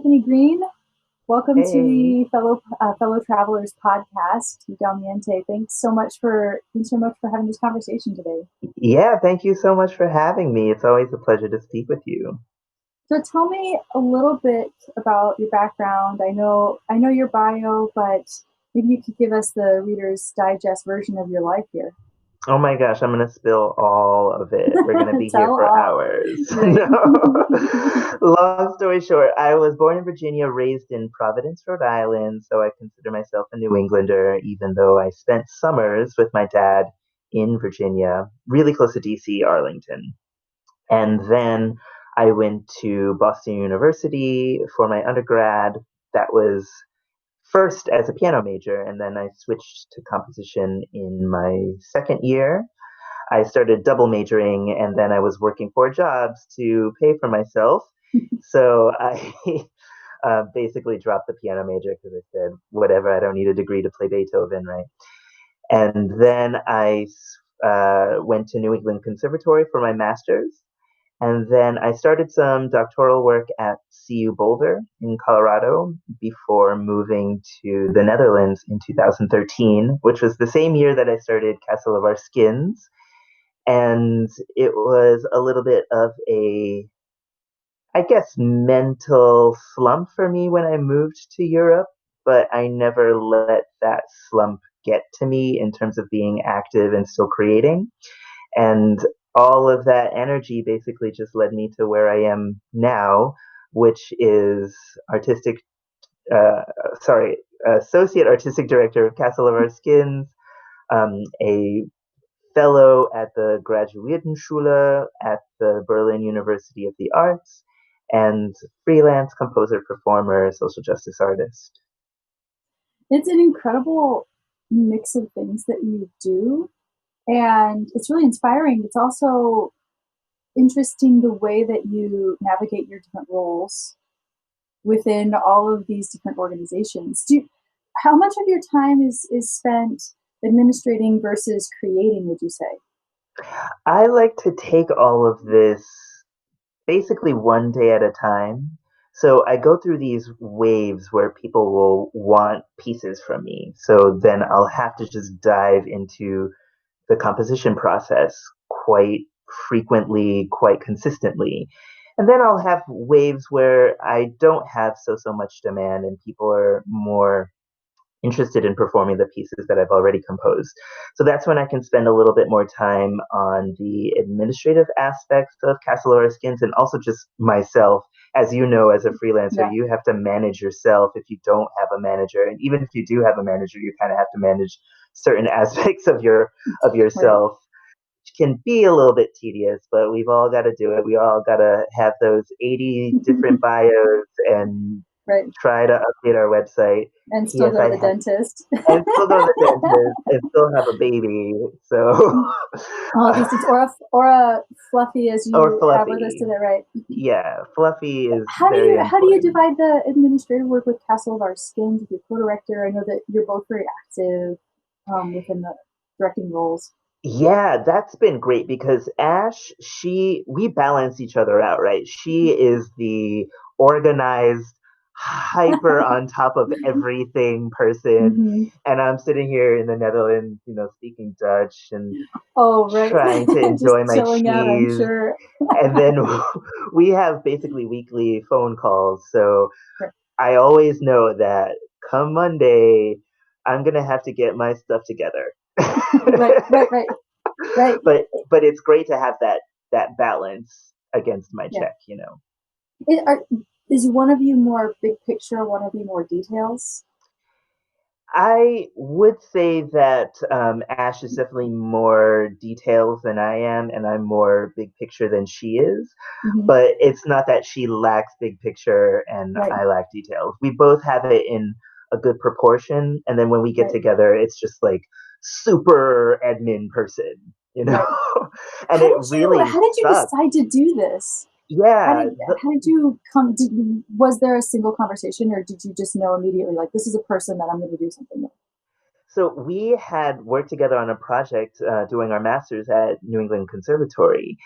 Anthony Green. Welcome to Hey, the Fellow Travelers podcast. Igualmente. Thanks so much for having this conversation today. yeah, thank you so much for having me. It's always a pleasure to speak with you. So tell me a little bit about your background. I know your bio, but maybe you could give us the Reader's Digest version of your life here. Oh my gosh, I'm gonna spill all of it. We're gonna be here Tell for all. hours. Right. No. Long story short, I was born in Virginia, raised in Providence, Rhode Island, so I consider myself a New Englander, even though I spent summers with my dad in Virginia, really close to DC, Arlington. And then I went to Boston University for my undergrad. That was first as a piano major, and then I switched to composition in my second year. I started double majoring, and then I was working 4 jobs to pay for myself. So I basically dropped the piano major because I said, whatever, I don't need a degree to play Beethoven, right? And then I went to New England Conservatory for my master's. And then I started some doctoral work at CU Boulder in Colorado before moving to the Netherlands in 2013, which was the same year that I started Castle of Our Skins. And it was a little bit of a, I guess, mental slump for me when I moved to Europe, but I never let that slump get to me in terms of being active and still creating. And all of that energy basically just led me to where I am now, which is artistic, uh, sorry, associate artistic director of Castle of Our Skins, a fellow at the Graduiertenschule at the Berlin University of the Arts, and freelance composer, performer, social justice artist. It's an incredible mix of things that you do, and it's really inspiring. It's also interesting the way that you navigate your different roles within all of these different organizations. How much of your time is spent administrating versus creating, would you say? I like to take all of this basically one day at a time. So I go through these waves where people will want pieces from me. So then I'll have to just dive into the composition process quite frequently, quite consistently. And then I'll have waves where I don't have so much demand and people are more interested in performing the pieces that I've already composed. So that's when I can spend a little bit more time on the administrative aspects of Castle Skins and also just myself. As you know, as a freelancer, Yeah, you have to manage yourself if you don't have a manager. And even if you do have a manager, you kind of have to manage certain aspects of right. yourself, which can be a little bit tedious, but we've all got to do it. We all got to have those 80 different bios and Right. try to update our website. And still P.S. go to I the have dentist. and still go to the dentist and still have a baby. So, All these things, or a fluffy as or you have with us fluffy. today, right? Yeah, fluffy is How do very you important. divide the administrative work with Castle of Our Skins with your co-director? I know that you're both very active within the directing roles. Yeah, that's been great because Ash, we balance each other out, right? She is the organized, hyper on top of everything person. Hmm. And I'm sitting here in the Netherlands, speaking Dutch and Oh, right. trying to Just enjoy my chilling out, I'm cheese. sure. And then we have basically weekly phone calls. So Right, I always know that come Monday, I'm going to have to get my stuff together. right, right, right, right. but it's great to have that balance against my Yeah. check. It, are, is one of you more big picture, one of you more details? I would say that Ash is definitely more details than I am, and I'm more big picture than she is. Hmm. But it's not that she lacks big picture and Right, I lack details. We both have it in a good proportion, and then when we get right, together, it's just like super admin person. right. And it really How did you sucks. decide to do this? Yeah, How did you come? Was there a single conversation, or did you just know immediately, like, this is a person that I'm going to do something with? so we had worked together on a project doing our masters at New England Conservatory.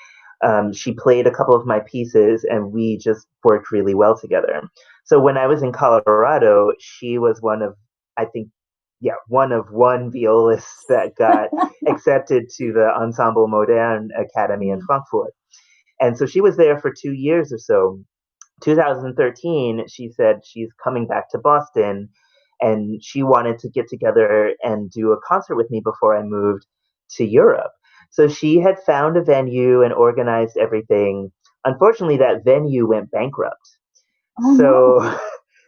She played a couple of my pieces, and we just worked really well together. So when I was in Colorado, she was one of, I think, yeah, one of one violists that got accepted to the Ensemble Modern Academy in Mhm. Frankfurt. And so she was there for 2 years or so. 2013, she said she's coming back to Boston and she wanted to get together and do a concert with me before I moved to Europe. So she had found a venue and organized everything. Unfortunately, that venue went bankrupt. Oh So no.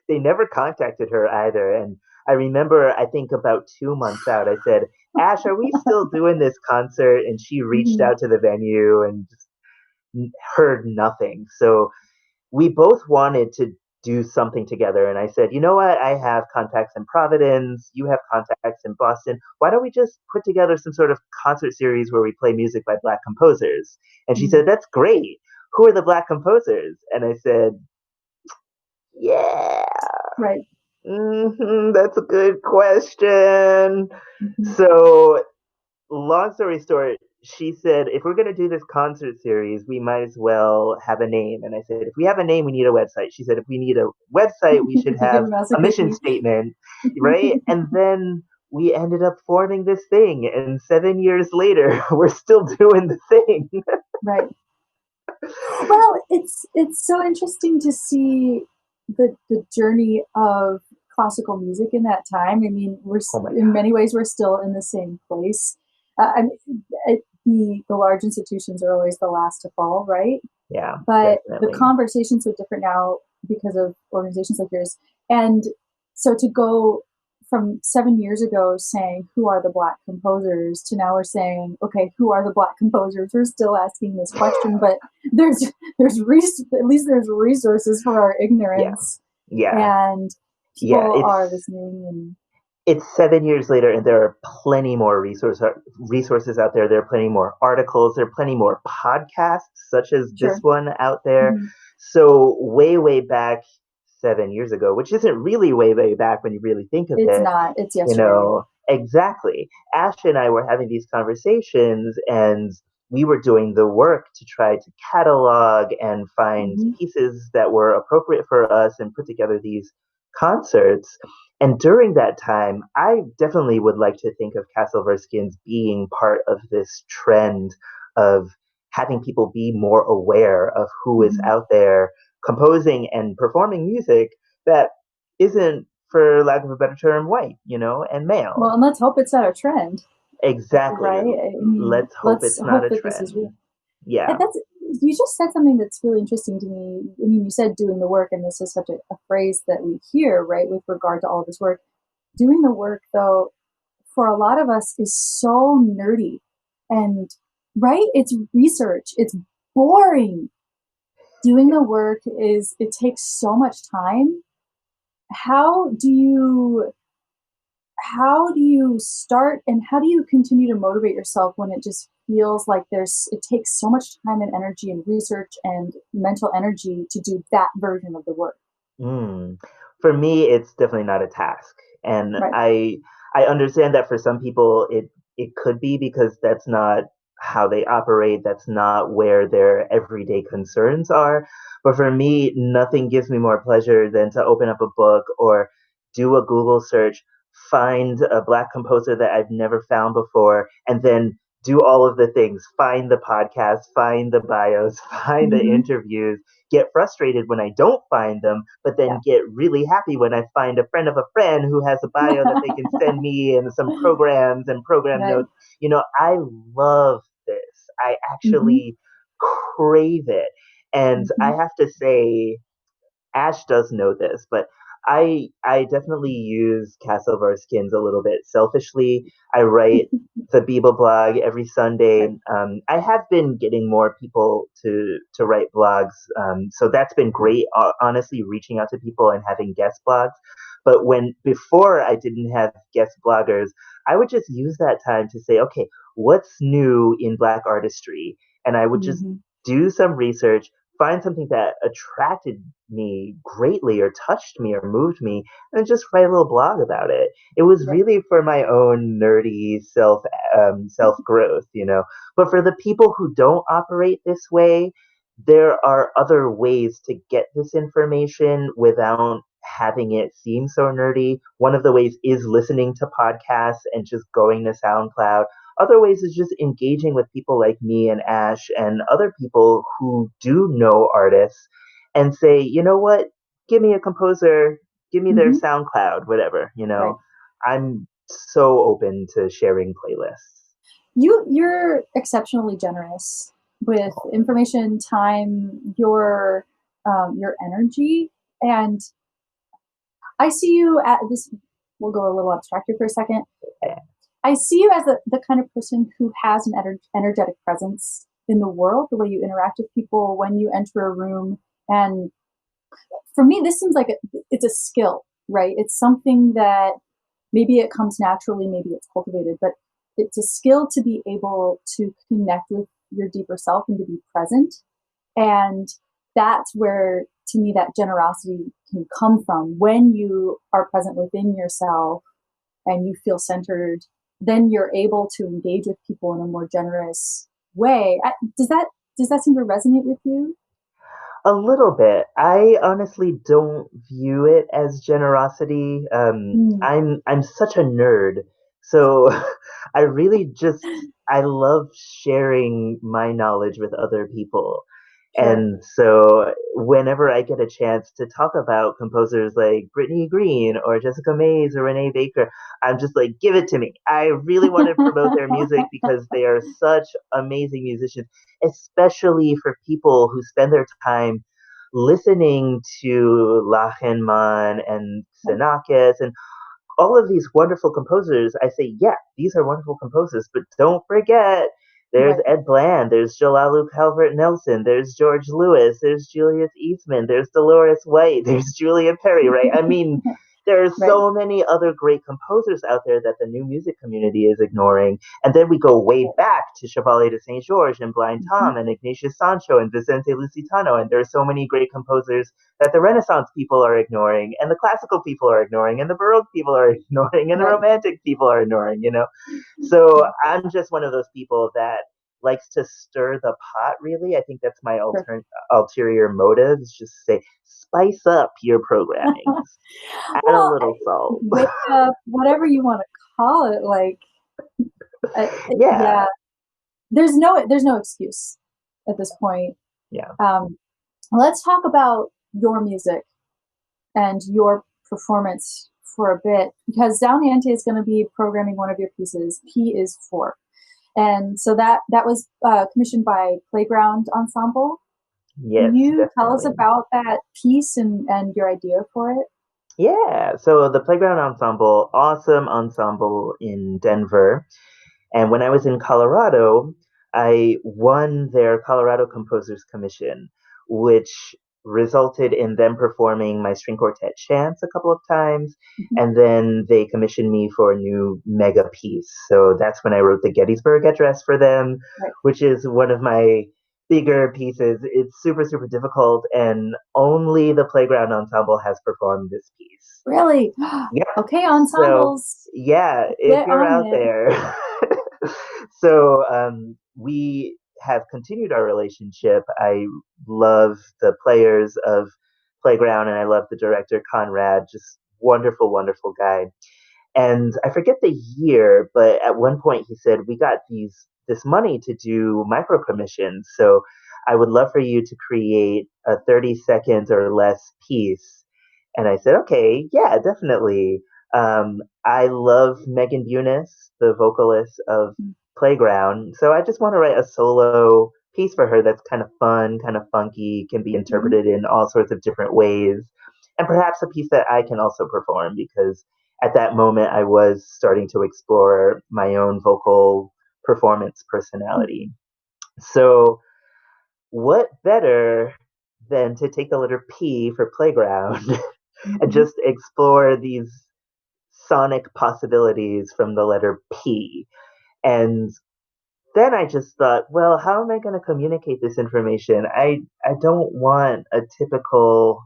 they never contacted her either. And I remember, I think about 2 months out, I said, Ash, are we still doing this concert? And she reached Mhm. out to the venue and just heard nothing. So we both wanted to do something together. And I said, you know what? I have contacts in Providence. You have contacts in Boston. Why don't we just put together some sort of concert series where we play music by Black composers? And she Mhm. said, that's great. Who are the Black composers? And I said, yeah, Right. that's a good question. Mhm. So long story short, she said, if we're going to do this concert series, we might as well have a name. And I said, if we have a name, we need a website. She said, if we need a website, we should Give have a mouse a a mission cookie. statement, right? And then we ended up forming this thing. And 7 years later, we're still doing the thing. Right. Well, it's so interesting to see the journey of classical music in that time. I mean, Oh my in God. many ways we're still in the same place. I mean, the large institutions are always the last to fall, right? Yeah, But the definitely. conversations are different now because of organizations like yours. And so to go from 7 years ago saying who are the black composers to now we're saying okay, who are the black composers, we're still asking this question, but there's at least there's resources for our Yeah, ignorance, yeah, and yeah. people are listening and It's 7 years later, and there are plenty more resources out there. There are plenty more articles. There are plenty more podcasts, such as this sure. one out there. Hmm. So way back 7 years ago, which isn't really way back when you really think of It's it, not, it's yesterday. exactly. Ash and I were having these conversations, and we were doing the work to try to catalog and find Hmm. pieces that were appropriate for us and put together these concerts. And during that time, I definitely would like to think of Castleverskins being part of this trend of having people be more aware of who is Hmm. out there composing and performing music that isn't, for lack of a better term, white, and Well, male. and let's hope it's not a trend, Exactly. right? I mean, Let's hope let's it's not hope a that this is trend. real. And Yeah. that's you just said something that's really interesting to me. I mean, you said doing the work, and this is such a phrase that we hear, right, with regard to all this work. Doing the work, though, for a lot of us is so nerdy and right? It's research. It's boring. Doing the work is it takes so much time. How do you how do you start and how do you continue to motivate yourself when it just feels like it takes so much time and energy and research and mental energy to do that version of the work? Mm. For me, it's definitely not a task, and Right. I understand that for some people it could be because that's not how they operate. That's not where their everyday concerns are. But for me, nothing gives me more pleasure than to open up a book or do a Google search, find a black composer that I've never found before, and then do all of the things: find the podcast, find the bios, find the Hmm. interviews, get frustrated when I don't find them, but then get really happy when I find a friend of a friend who has a bio that they can send me and some programs and program Right. notes. I love this. I Hmm. actually crave it. And I Hmm. have to say, Ash does know this, but I definitely use Castlevar Skins a little bit selfishly. I write the Biba blog every Sunday. Right. I have been getting more people to write blogs, so that's been great. Honestly, reaching out to people and having guest blogs. But when before I didn't have guest bloggers, I would just use that time to say, okay, what's new in Black artistry, and I would just Hmm. do some research, find something that attracted me greatly or touched me or moved me, and just write a little blog about it. It was Right. really for my own nerdy self growth. But for the people who don't operate this way, there are other ways to get this information without having it seem so nerdy. One of the ways is listening to podcasts and just going to SoundCloud. Other ways is just engaging with people like me and Ash and other people who do know artists and say, you know what, give me a composer, give me their Hmm. SoundCloud, whatever, Right. I'm so open to sharing playlists. You're exceptionally generous with information, time, your energy, and I see you at this. We'll go a little abstract here for a second. I see you as the kind of person who has an energetic presence in the world, the way you interact with people when you enter a room. And for me, this seems like it's a skill, right? It's something that maybe it comes naturally, maybe it's cultivated, but it's a skill to be able to connect with your deeper self and to be present. And that's where, to me, that generosity can come from when you are present within yourself and you feel centered, then you're able to engage with people in a more generous way. Does that seem to resonate with you? A little bit. I honestly don't view it as generosity. Mm, I'm such a nerd, so I really just I love sharing my knowledge with other people. sure. And so whenever I get a chance to talk about composers like Brittany Green or Jessica Mays or Renee Baker, I'm just like, give it to me. I really want to promote their music because they are such amazing musicians, especially for people who spend their time listening to Lachenmann and Xenakis and all of these wonderful composers, I say, yeah, these are wonderful composers, but don't forget, there's Right. Ed Bland, there's Jalalu Calvert Nelson, there's George Lewis, there's Julius Eastman, there's Dolores White, there's Julia Perry, right? I mean, there are Right. so many other great composers out there that the new music community is ignoring. And then we go way Right. back to Chevalier de Saint Georges and Blind Mhm. Tom and Ignatius Sancho and Vicente Lusitano. And there are so many great composers that the Renaissance people are ignoring, and the classical people are ignoring, and the Baroque people are ignoring, and the Right. Romantic people are ignoring. So I'm just one of those people that likes to stir the pot, really. I think that's my Sure. ulterior motive, is just say, spice up your programming, add a Well, little salt. wake up, whatever you want to call it. Like, Yeah, yeah, there's no excuse at this point. yeah. Um, let's talk about your music and your performance for a bit, because Down the Ante is going to be programming one of your pieces. P is four, and so that was commissioned by Playground Ensemble. Can Yes, you tell us definitely. about that piece and your idea for it? Yeah, so the Playground Ensemble, awesome ensemble in Denver. And when I was in Colorado, I won their Colorado Composers Commission, which resulted in them performing my string quartet chants a couple of times. Mhm. And then they commissioned me for a new mega piece. So that's when I wrote the Gettysburg Address for them, Right. which is one of my bigger pieces. It's super, super difficult, and only the Playground Ensemble has performed this piece. Really? Yep. Okay, So ensembles, yeah, if get you're on out it. there, so we have continued our relationship. I love the players of Playground, and I love the director Conrad. Just wonderful, wonderful guy. And I forget the year, but at one point he said, "We got this money to do micro commissions, so I would love for you to create a 30 seconds or less piece." And I said, "Okay, yeah, definitely." I love Megan Bunis, the vocalist of Playground, so I just want to write a solo piece for her that's kind of fun, kind of funky, can be Mhm. interpreted in all sorts of different ways, and perhaps a piece that I can also perform because at that moment I was starting to explore my own vocal performance personality. So, what better than to take the letter P for playground and Mhm. just explore these sonic possibilities from the letter P? And then I just thought, well, how am I going to communicate this information? I don't want a typical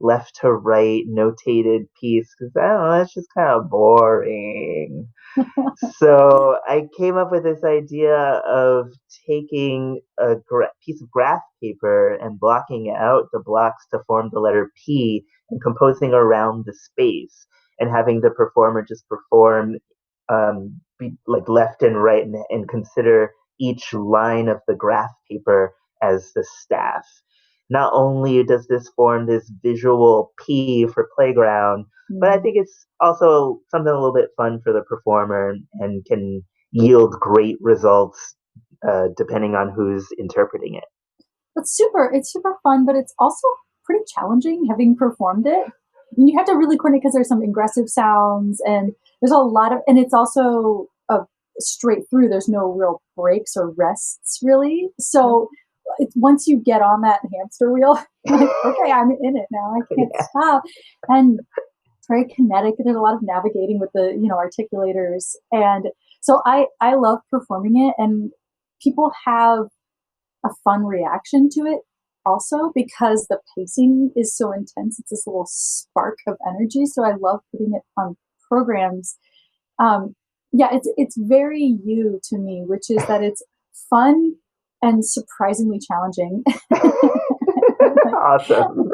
left to right notated piece because I don't know, that's just kind of boring. So I came up with this idea of taking a piece of graph paper and blocking out the blocks to form the letter P and composing around the space and having the performer just perform like left and right and consider each line of the graph paper as the staff. Not only does this form this visual P for playground, but I Mm. think it's also something a little bit fun for the performer and can yield great results depending on who's interpreting it. It's super fun, but it's also pretty challenging having performed it. And you have to really coordinate because there's some aggressive sounds and there's a lot of, and it's also a straight through. There's no real breaks or rests really. So once you get on that hamster wheel, like, okay, I'm in it now. I can't Yeah. stop. And it's very kinetic. There's a lot of navigating with the, articulators. And so I love performing it, and people have a fun reaction to it also because the pacing is so intense. It's this little spark of energy. So I love putting it on programs. Um, yeah, it's very you to me, which is that it's fun and surprisingly challenging. Like, Awesome.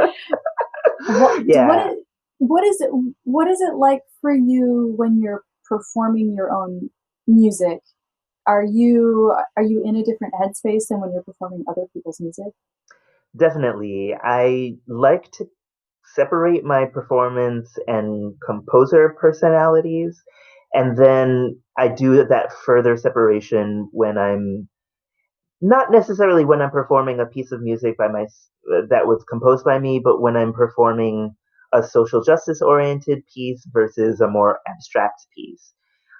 what what Yeah, is what is it like for you when you're performing your own music? Are you in a different headspace than when you're performing other people's music? definitely. I like to separate my performance and composer personalities. And then I do that further separation when I'm not necessarily when I'm performing a piece of music that was composed by me, but when I'm performing a social justice oriented piece versus a more abstract piece.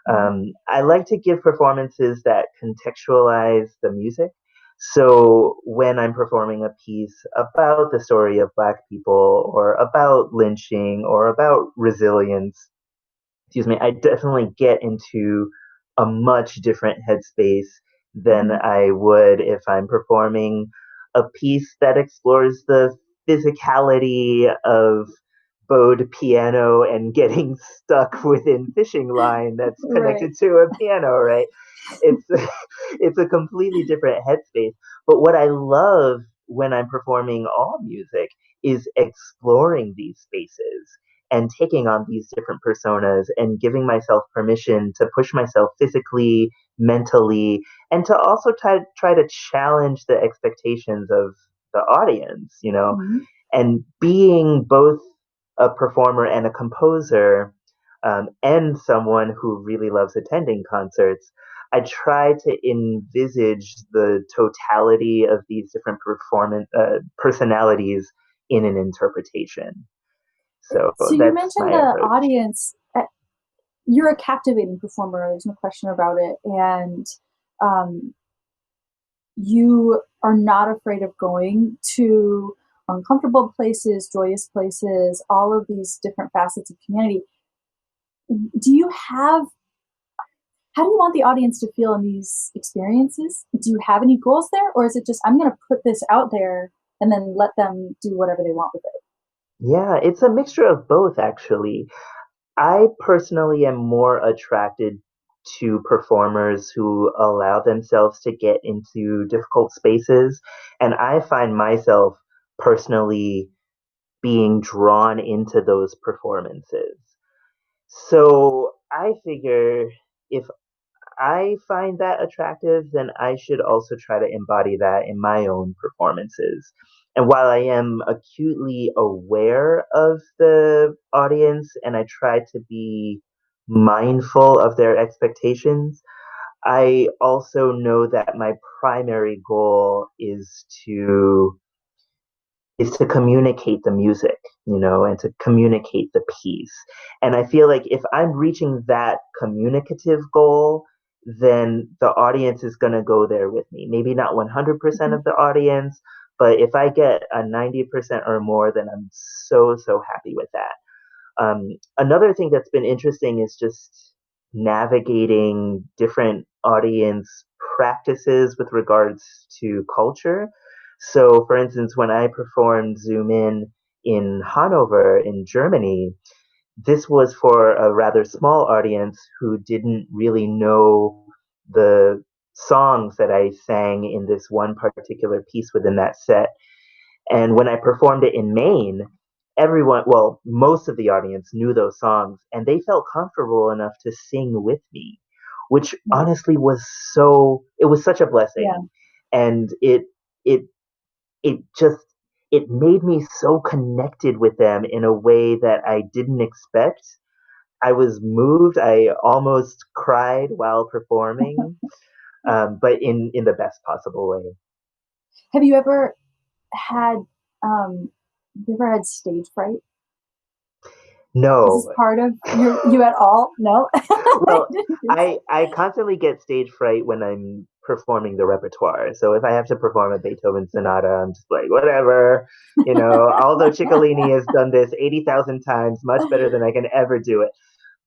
Mhm. I like to give performances that contextualize the music. So when I'm performing a piece about the story of Black people or about lynching or about resilience, excuse me, I definitely get into a much different headspace than Mhm. I would if I'm performing a piece that explores the physicality of bowed piano and getting stuck within fishing line that's Right. connected to a piano, right? It's it's a completely different headspace. But what I love when I'm performing all music is exploring these spaces and taking on these different personas and giving myself permission to push myself physically, mentally, and to also try to challenge the expectations of the audience, Mhm. and being both a performer and a composer, and someone who really loves attending concerts, I try to envisage the totality of these different performance personalities in an interpretation. So So you that's mentioned my the approach. audience. You're a captivating performer. There's no question about it, and um, you are not afraid of going to uncomfortable places, joyous places, all of these different facets of humanity. Do you have How do you want the audience to feel in these experiences? Do you have any goals there, or is it just I'm going to put this out there and then let them do whatever they want with it? Yeah, it's a mixture of both, actually. I personally am more attracted to performers who allow themselves to get into difficult spaces. And I find myself personally being drawn into those performances. So I figure if I find that attractive, then I should also try to embody that in my own performances. And while I am acutely aware of the audience and I try to be mindful of their expectations, I also know that my primary goal is to communicate the music, and to communicate the piece. And I feel like if I'm reaching that communicative goal, then the audience is going to go there with me. Maybe not 100% Mhm. of the audience, but if I get a 90% or more, then I'm so, so happy with that. Another thing that's been interesting is just navigating different audience practices with regards to culture. So, for instance, when I performed Zoom In, in Hanover in Germany, this was for a rather small audience who didn't really know the songs that I sang in this one particular piece within that set. And when I performed it in Maine, everyone, well, most of the audience knew those songs and they felt comfortable enough to sing with me, which Nice. honestly was so, it was such a Yeah. blessing. And it, it just, it made me so connected with them in a way that I didn't expect. I was moved. I almost cried while performing, but in the best possible way. Have you ever had stage fright? Is this No, part of you at all? No? I well, didn't think so. I constantly get stage fright when I'm performing the repertoire. So if I have to perform a Beethoven sonata, I'm just like, whatever, although Ciccolini has done this 80,000 times, much better than I can ever do it.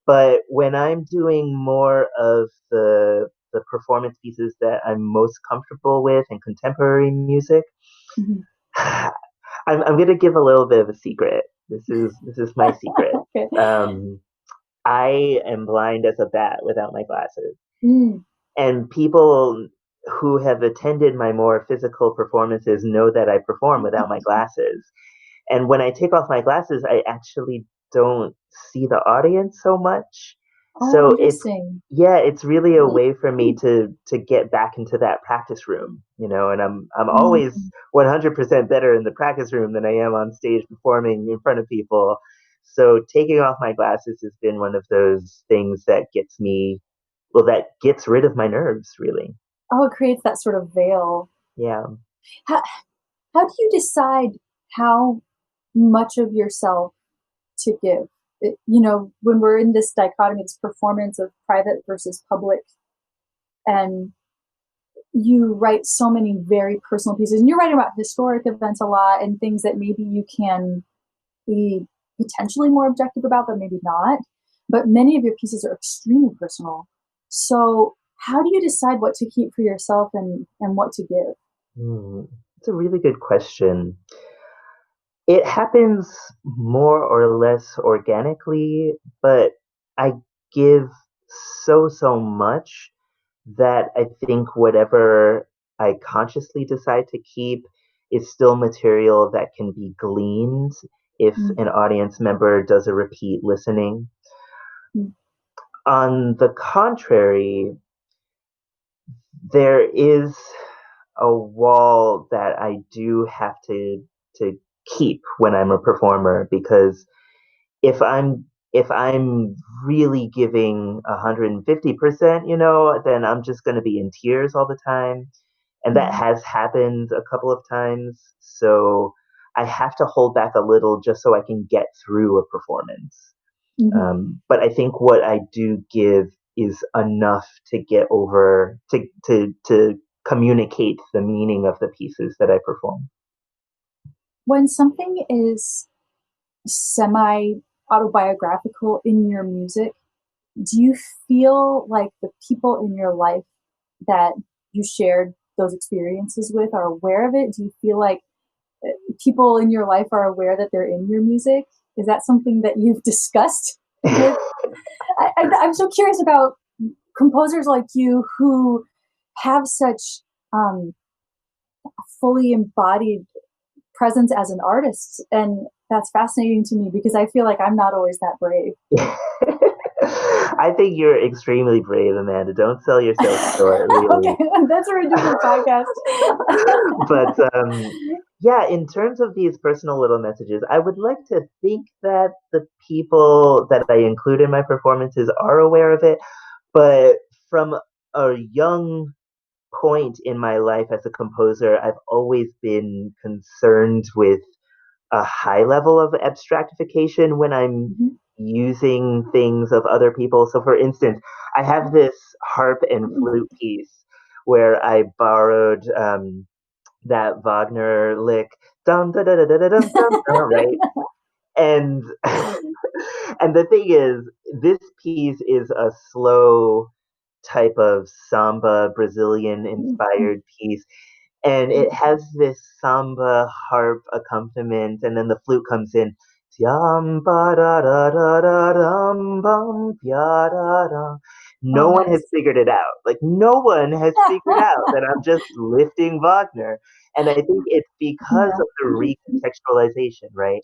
But when I'm doing more of the performance pieces that I'm most comfortable with in contemporary music, Mhm. I'm gonna give a little bit of a secret. This is my secret. Okay. Um, I am blind as a bat without my glasses. Mm. And people who have attended my more physical performances know that I perform without my glasses. And when I take off my glasses, I actually don't see the audience so much. Oh, So interesting. yeah, it's really a way for me to get back into that practice room, and I'm always Mm. 100% better in the practice room than I am on stage performing in front of people. So taking off my glasses has been one of those things that gets me, well, that gets rid of my nerves, really. Oh, it creates that sort of veil. Yeah. How how do you decide how much of yourself to give? When we're in this dichotomy, this performance of private versus public, and you write so many very personal pieces, and you're writing about historic events a lot and things that maybe you can be potentially more objective about, but maybe not. But many of your pieces are extremely personal. So, how do you decide what to keep for yourself and what to give? Hmm. It's a really good question. It happens more or less organically, but I give so much that I think whatever I consciously decide to keep is still material that can be gleaned if Mm, an audience member does a repeat listening. mm, On the contrary, there is a wall that I do have to keep when I'm a performer because if I'm really giving 150%, then I'm just going to be in tears all the time. And that mhm, has happened a couple of times. So I have to hold back a little just so I can get through a performance. mhm. But I think what I do give is enough to get over to communicate the meaning of the pieces that I perform. When something is semi autobiographical in your music, do you feel like the people in your life that you shared those experiences with are aware of it? Do you feel like people in your life are aware that they're in your music? Is that something that you've discussed with? I'm so curious about composers like you who have such um, fully embodied presence as an artist, and that's fascinating to me because I feel like I'm not always that brave. I think you're extremely brave, Amanda. Don't sell yourself short, Okay, really. that's for a different podcast. But yeah, in terms of these personal little messages, I would like to think that the people that I include in my performances are aware of it. But from a young point in my life as a composer, I've always been concerned with a high level of abstractification when I'm Mhm. using things of other people. So, for instance, I have this harp and flute piece where I borrowed that Wagner lick, dum da da da da da dum dum dum, right? And and the thing is, this piece is a slow type of samba Brazilian inspired piece. and it has this samba harp accompaniment, and then the flute comes in. Tiam ba da da da da dum bum pya da da. Oh, No one has nice. figured it out. Like no one has figured out that I'm just lifting Wagner, and I think it's because Yeah. of the recontextualization, right?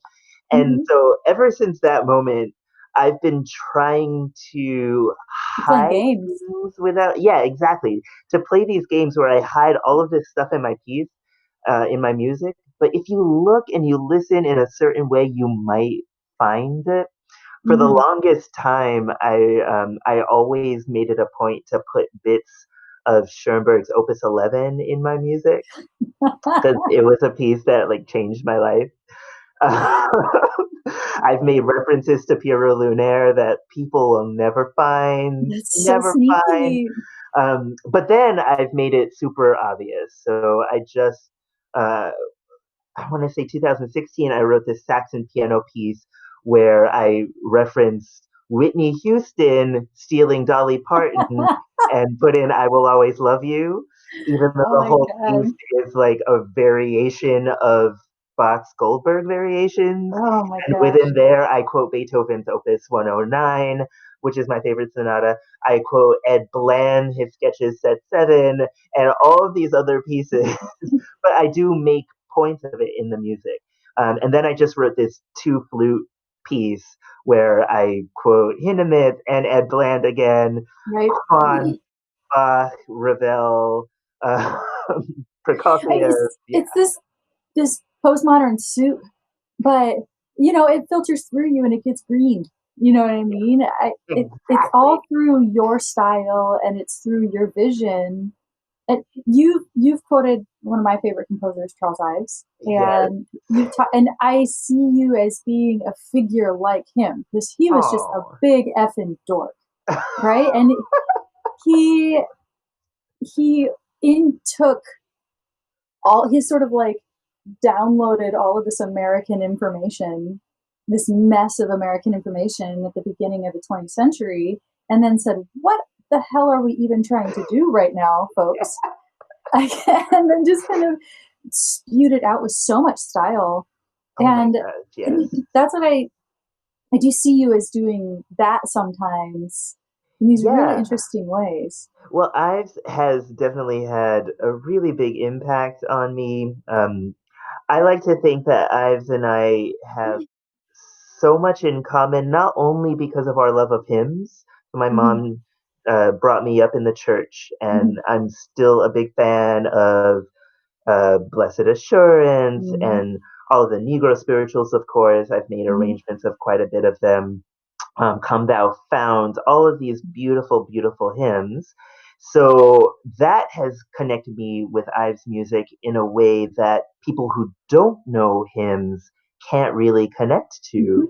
And Mhm. so ever since that moment, I've been trying to You're playing hide games. things without, yeah, exactly. To play these games where I hide all of this stuff in my piece, in my music. But if you look and you listen in a certain way, you might find it. For the Mhm. longest time, I always made it a point to put bits of Schoenberg's Opus 11 in my music because it was a piece that like changed my life. I've made references to Pierrot Lunaire that people will That's so never find. sneaky. But then I've made it super obvious. So uh, I want to say 2016, I wrote this sax and piano piece where I referenced Whitney Houston stealing Dolly Parton and put in I Will Always Love You, even though Oh the my whole piece god. is like a variation of Bach's Goldberg variations. Oh my And gosh. within there, I quote Beethoven's Opus 109, which is my favorite sonata. I quote Ed Bland, his sketches set 7, and all of these other pieces. But I do make points of it in the music. And then I just wrote this two flute piece where I quote Hindemith and Ed Bland again, Right? Kwan, Bach, Ravel, uh, Prokofiev. Yeah, It's this postmodern soup, but it filters through you and it gets greened. You know what I mean? It's exactly. all through your style and it's through your vision. And you've quoted one of my favorite composers, Charles Ives, Yes. and and I see you as being a figure like him because he was just a Oh. big effing dork, right? And he he in took all his sort of like downloaded all of this American information, this mess of American information at the beginning of the 20th century, and then said, "What the hell are we even trying to do right now, folks?" And then just kind of spewed it out with so much style. Oh my And gosh, yes. that's what I do see you as doing that sometimes in these really Yeah. interesting ways. Well, Ives has definitely had a really big impact on me. I like to think that Ives and I have so much in common, not only because of our love of hymns. My Mhm, mom brought me up in the church, mhm, and I'm still a big fan of Blessed Assurance mhm, and all of the Negro spirituals, of course. I've made mhm, arrangements of quite a bit of them. Come Thou Fount, all of these beautiful, beautiful hymns. So that has connected me with Ives music in a way that people who don't know hymns can't really connect to. mhm,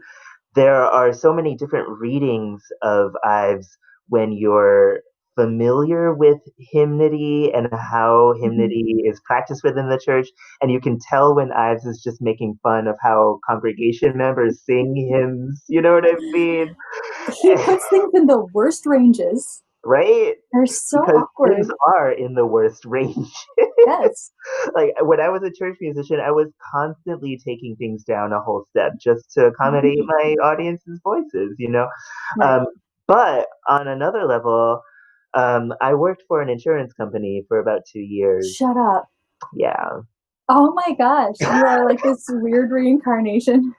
There are so many different readings of Ives when you're familiar with hymnody and how mhm. hymnody is practiced within the church, and you can tell when Ives is just making fun of how congregation members sing hymns. You know what I mean? He puts things in the worst ranges. Right? They're so Because hymns awkward. are in the worst range. Yes. Like when I was a church musician, I was constantly taking things down a whole step just to Mhm. accommodate my audience's voices, you know? Right. Um, but on another level, I worked for an insurance company for about 2 years. Shut up. Yeah. Oh my gosh. You are like this weird reincarnation.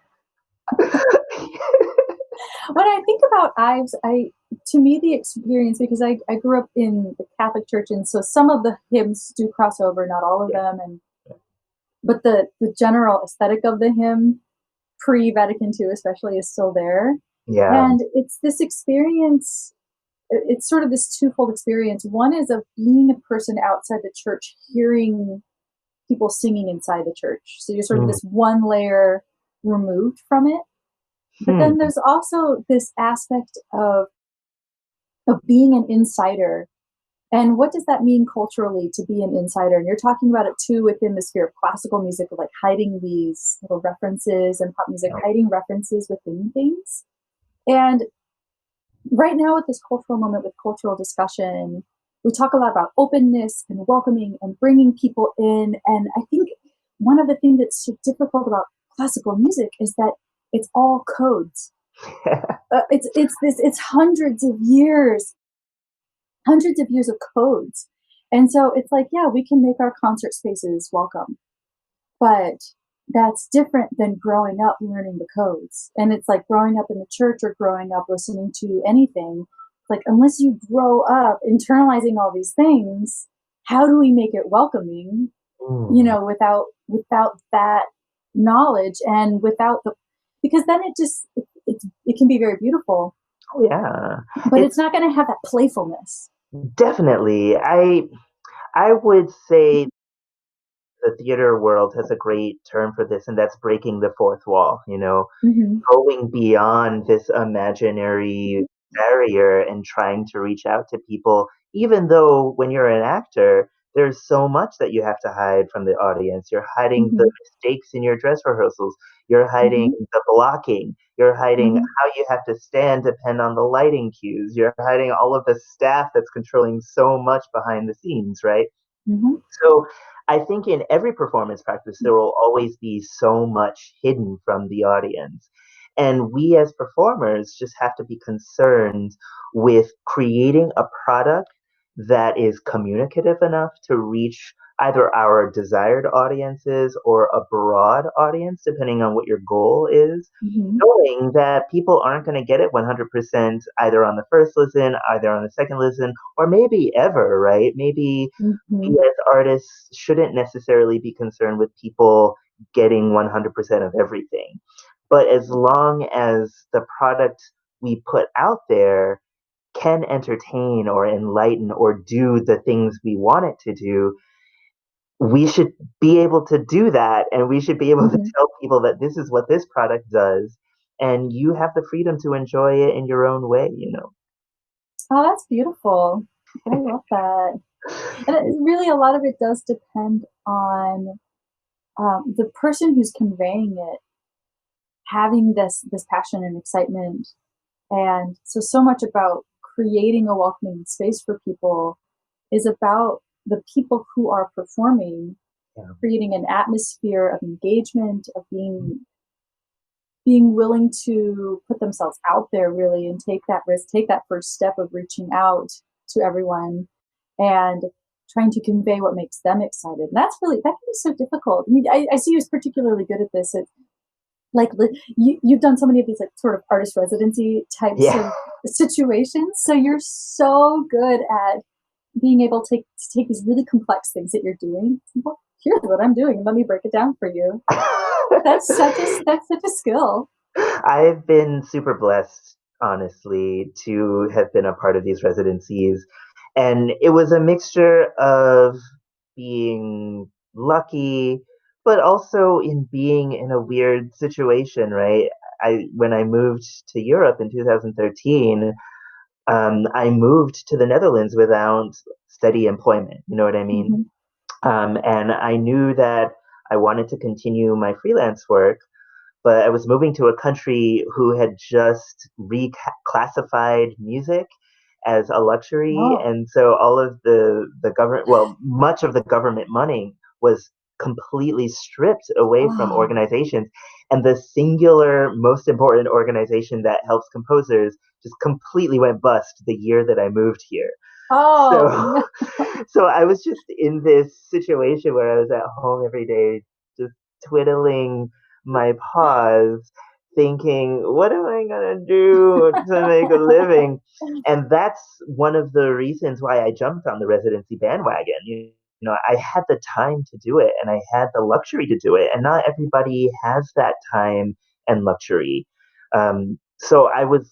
When I think about Ives, to me the experience because I grew up in the Catholic Church and so some of the hymns do cross over, not all of Yeah. them, and but the general aesthetic of the hymn pre Vatican II especially is still there. Yeah. And it's this experience it's sort of this twofold experience. One is of being a person outside the church hearing people singing inside the church. So you're sort of Mm. this one layer removed from it. But then Hmm. there's also this aspect of being an insider. And what does that mean culturally to be an insider? And you're talking about it too within the sphere of classical music, of like hiding these little references and pop music, hiding references within things. And right now, at this cultural moment with cultural discussion, we talk a lot about openness and welcoming and bringing people in. And I think one of the things that's so difficult about classical music is that it's all codes. It's hundreds of years of codes. And so it's like, yeah, we can make our concert spaces welcome, but that's different than growing up learning the codes. And it's like growing up in the church or growing up listening to anything. Like, unless you grow up internalizing all these things, how do we make it welcoming? Mm. Without that knowledge and without the, because then it can be very beautiful, Oh yeah, but it's it's not going to have that playfulness. definitely. I would say the theater world has a great term for this, and that's breaking the fourth wall. Mm-hmm. Going beyond this imaginary barrier and trying to reach out to people, even though when you're an actor, there's so much that you have to hide from the audience. You're hiding the Mm-hmm. mistakes in your dress rehearsals. You're hiding Mm-hmm. the blocking. You're hiding Mm-hmm. how you have to stand depend on the lighting cues. You're hiding all of the staff that's controlling so much behind the scenes, right? Mm-hmm. So I think in every performance practice, there will always be so much hidden from the audience. And we as performers just have to be concerned with creating a product that is communicative enough to reach either our desired audiences or a broad audience, depending on what your goal is. Mm-hmm. Knowing that people aren't going to get it 100% either on the first listen, either on the second listen, or maybe ever, right? Maybe Mm-hmm. we as artists shouldn't necessarily be concerned with people getting 100% of everything. But as long as the product we put out there can entertain or enlighten or do the things we want it to do, we should be able to do that. And we should be able to Mm-hmm. tell people that this is what this product does. And you have the freedom to enjoy it in your own way. Oh, that's beautiful. I love that. And really, a lot of it does depend on the person who's conveying it having this passion and excitement. And so much about creating a welcoming space for people is about the people who are performing, Yeah. creating an atmosphere of engagement, of being willing to put themselves out there really and take that risk, take that first step of reaching out to everyone and trying to convey what makes them excited. And that can be so difficult. I mean, I see you as particularly good at this. Like, you've done so many of these like sort of artist residency types Yeah. of situations. So you're so good at being able to take these really complex things that you're doing. Well, here's what I'm doing. Let me break it down for you. That's such a skill. I've been super blessed, honestly, to have been a part of these residencies. And it was a mixture of being lucky, but also in being in a weird situation, right? When I moved to Europe in 2013, I moved to the Netherlands without steady employment. You know what I mean? Mm-hmm. And I knew that I wanted to continue my freelance work, but I was moving to a country who had just reclassified music as a luxury, Oh, and so all of the government, well, much of the government money was completely stripped away from oh, organizations, and the singular most important organization that helps composers just completely went bust the year that I moved here. oh So no. so I was just in this situation where I was at home every day, just twiddling my paws, thinking, what am I going to do to make a living? And that's one of the reasons why I jumped on the residency bandwagon. I had the time to do it and I had the luxury to do it. And not everybody has that time and luxury. So I was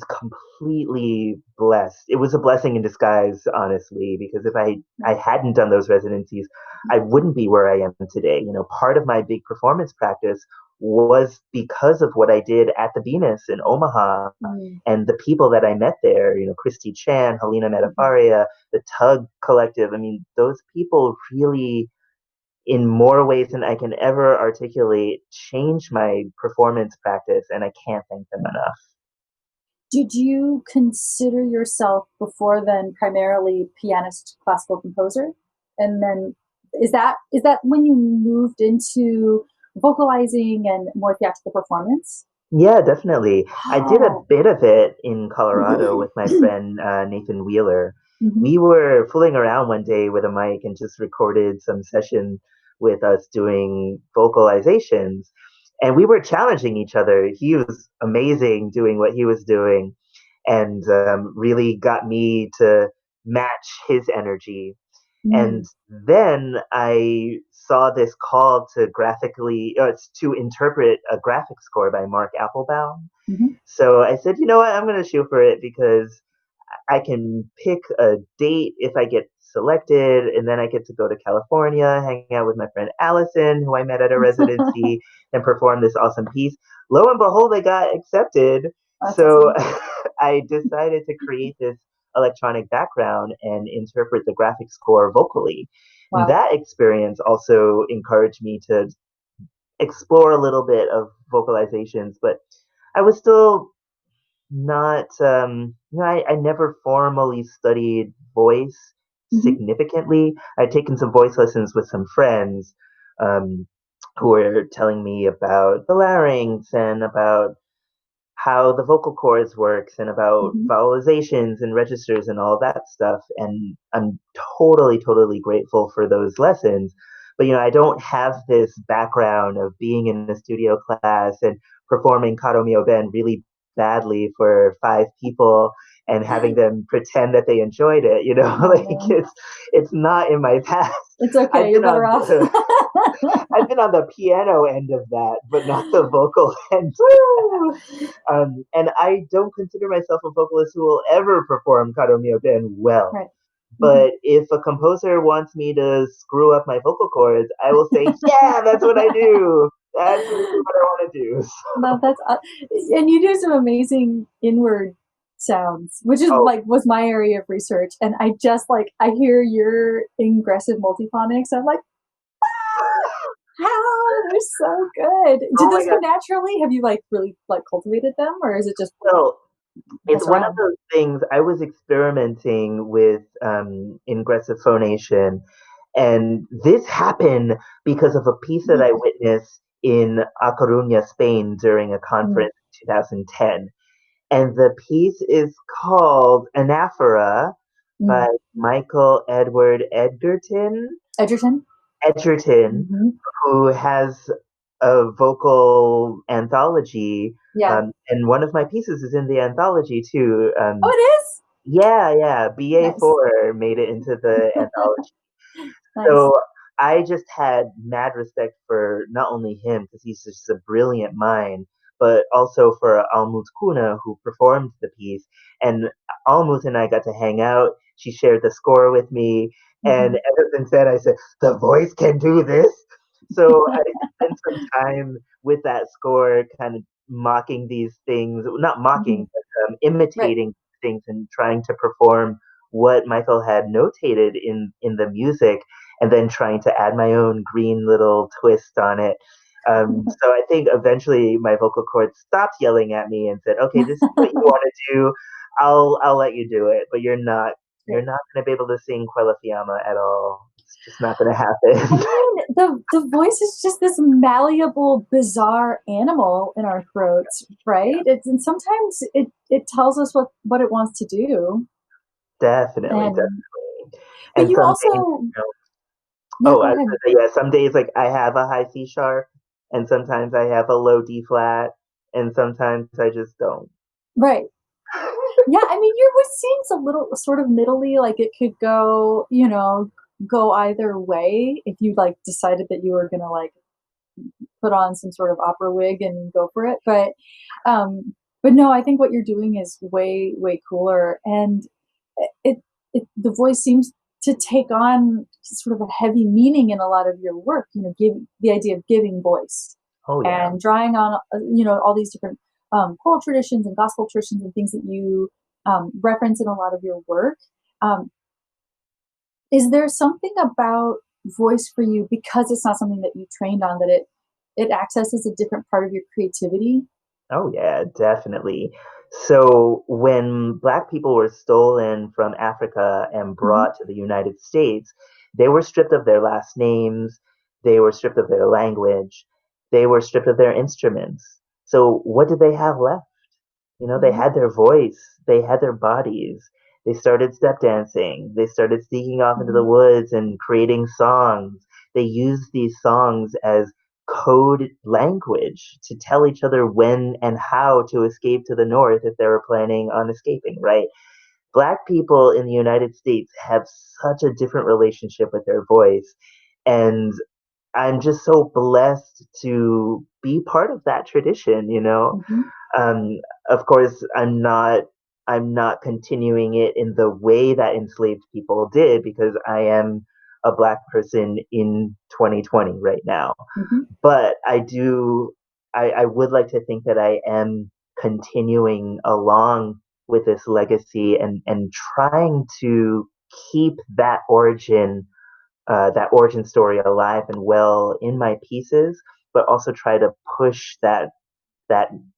completely blessed. It was a blessing in disguise, honestly, because if I hadn't done those residencies, I wouldn't be where I am today. Part of my big performance practice was because of what I did at the Venus in Omaha Mm-hmm. and the people that I met there, Christy Chan, Helena Metafaria, the Tug Collective. I mean, those people really, in more ways than I can ever articulate, changed my performance practice, and I can't thank them enough. Did you consider yourself before then primarily pianist, classical composer? And then is that when you moved into vocalizing and more theatrical performance? Yeah, definitely. I did a Oh. bit of it in Colorado with my friend Nathan Wheeler. Hmm. We were fooling around one day with a mic and just recorded some session with us doing vocalizations. And we were challenging each other. He was amazing doing what he was doing and really got me to match his energy. And Mm. then I saw this call to to interpret a graphic score by Mark Applebaum. Hmm. So I said, you know what, I'm going to shoot for it because I can pick a date if I get selected, and then I get to go to California, hang out with my friend Allison, who I met at a residency, and perform this awesome piece. Lo and behold, I got accepted. That's So awesome. I decided to create this electronic background and interpret the graphic score vocally. And Wow. that experience also encouraged me to explore a little bit of vocalizations, but I was still not I never formally studied voice Hmm. significantly. I'd taken some voice lessons with some friends um, who were telling me about the larynx and about how the vocal cords works and about Hmm. vowelizations and registers and all that stuff. And I'm totally grateful for those lessons. But I don't have this background of being in a studio class and performing Caro Mio Ben really badly for five people and having them pretend that they enjoyed it. Oh Like man, it's not in my past. it's okay. I've You're been better on off. the I've been on the piano end of that, but not the vocal end. Woo! And I don't consider myself a vocalist who will ever perform Caro Mio Ben well. Right. Hmm. But if a composer wants me to screw up my vocal cords, I will say, yeah, that's what I do. That's really what I want to do. No, that's and you do some amazing inward sounds, which is Oh, like was my area of research. And I just like I hear your aggressive multiphonics. I'm like, how they're so good. Did oh my those God. come naturally? Have you like really like cultivated them, or is it just Well, it's mess one of around? those things I was experimenting with ingressive phonation. And this happened because of a piece that I witnessed in A Coruña, Spain during a Mm, conference in 2010. And the piece is called Anaphora by mm. Michael Edward Edgerton. Edgerton, Hmm. who has a vocal anthology. Yeah. And one of my pieces is in the anthology too. Oh, it is Yeah. nice. BA4 made it into the anthology. Nice. So I just had mad respect for not only him because he's just a brilliant mind, but also for Almut Kuna who performed the piece. And Almut and I got to hang out. She shared the score with me, and Hmm. ever since then, I said the voice can do this. So I spent some time with that score, kind of mocking these things, not Hmm. mocking, but Right. imitating things and trying to perform what Michael had notated in the music and then trying to add my own green little twist on it. So I think eventually my vocal cords stopped yelling at me and said, "Okay, this is what you want to do. I'll let you do it, but you're Right. not going to be able to sing Quella Fiamma at all. It's just not going to I happen." mean, the voice is just this malleable, bizarre animal in our throats, right? It's and sometimes it tells us what it wants to do. And Definitely. but And you some days, also yeah, oh, go I was ahead. gonna say, yeah, some days like I have a high C sharp, and sometimes I have a low D flat, and sometimes I just don't. Right. Yeah, I mean, your voice seems a little sort of middly, like it could go, go either way if you like decided that you were gonna like put on some sort of opera wig and go for it. But no, I think what you're doing is way cooler, and it the voice seems to take on sort of a heavy meaning in a lot of your work. Give the idea of giving voice Oh yeah. and drawing on all these different choral traditions and gospel traditions and things that you reference in a lot of your work. Um, is there something about voice for you because it's not something that you trained on that it accesses a different part of your creativity? Oh yeah, definitely. So when Black people were stolen from Africa and Mhm. brought to the United States, they were stripped of their last names, they were stripped of their language, they were stripped of their instruments. So what did they have left? You know, they Mhm. had their voice, they had their bodies. They started step dancing. They started sneaking off into the Mhm. woods and creating songs. They used these songs as code language to tell each other when and how to escape to the north if they were planning on escaping, right? Black people in the United States have such a different relationship with their voice. And I'm just so blessed to be part of that tradition, you know? Mhm. Um, of course, I'm not continuing it in the way that enslaved people did because I am a black person in 2020 right now. Mhm. But I would like to think that I am continuing along with this legacy and trying to keep that origin story alive and well in my pieces, but also try to push that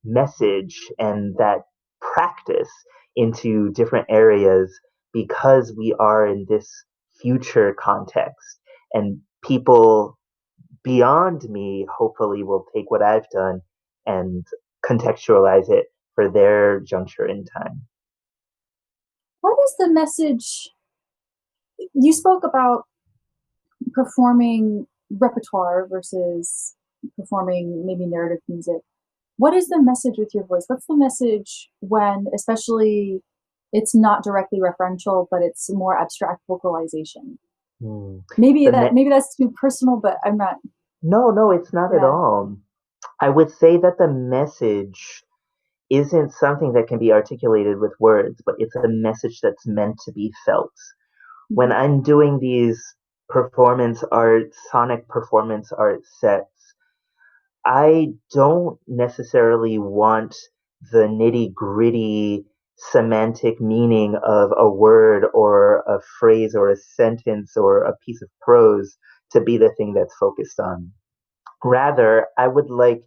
message and that practice into different areas because we are in this future context and people beyond me hopefully will take what I've done and contextualize it for their juncture in time. What is the message? You spoke about performing repertoire versus performing maybe narrative music. What is the message with your voice? What's the message when, especially, it's not directly referential, but it's more abstract vocalization? Hmm. Maybe The that me- maybe that's too personal, but I'm not. no, no, it's not at Yeah. all. I would say that the message isn't something that can be articulated with words, but it's a message that's meant to be felt. When Mhm. I'm doing these performance art, sonic performance art sets, I don't necessarily want the nitty gritty semantic meaning of a word or a phrase or a sentence or a piece of prose to be the thing that's focused on. Rather, I would like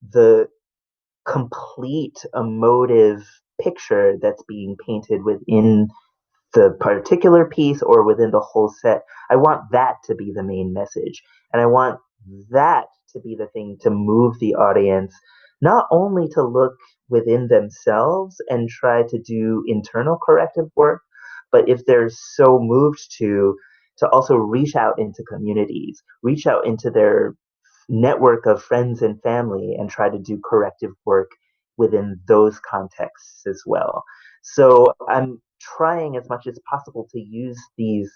the complete emotive picture that's being painted within the particular piece or within the whole set. I want that to be the main message. And I want that to be the thing to move the audience, not only to look within themselves and try to do internal corrective work, but if they're so moved to also reach out into communities, reach out into their network of friends and family and try to do corrective work within those contexts as well. So I'm trying as much as possible to use these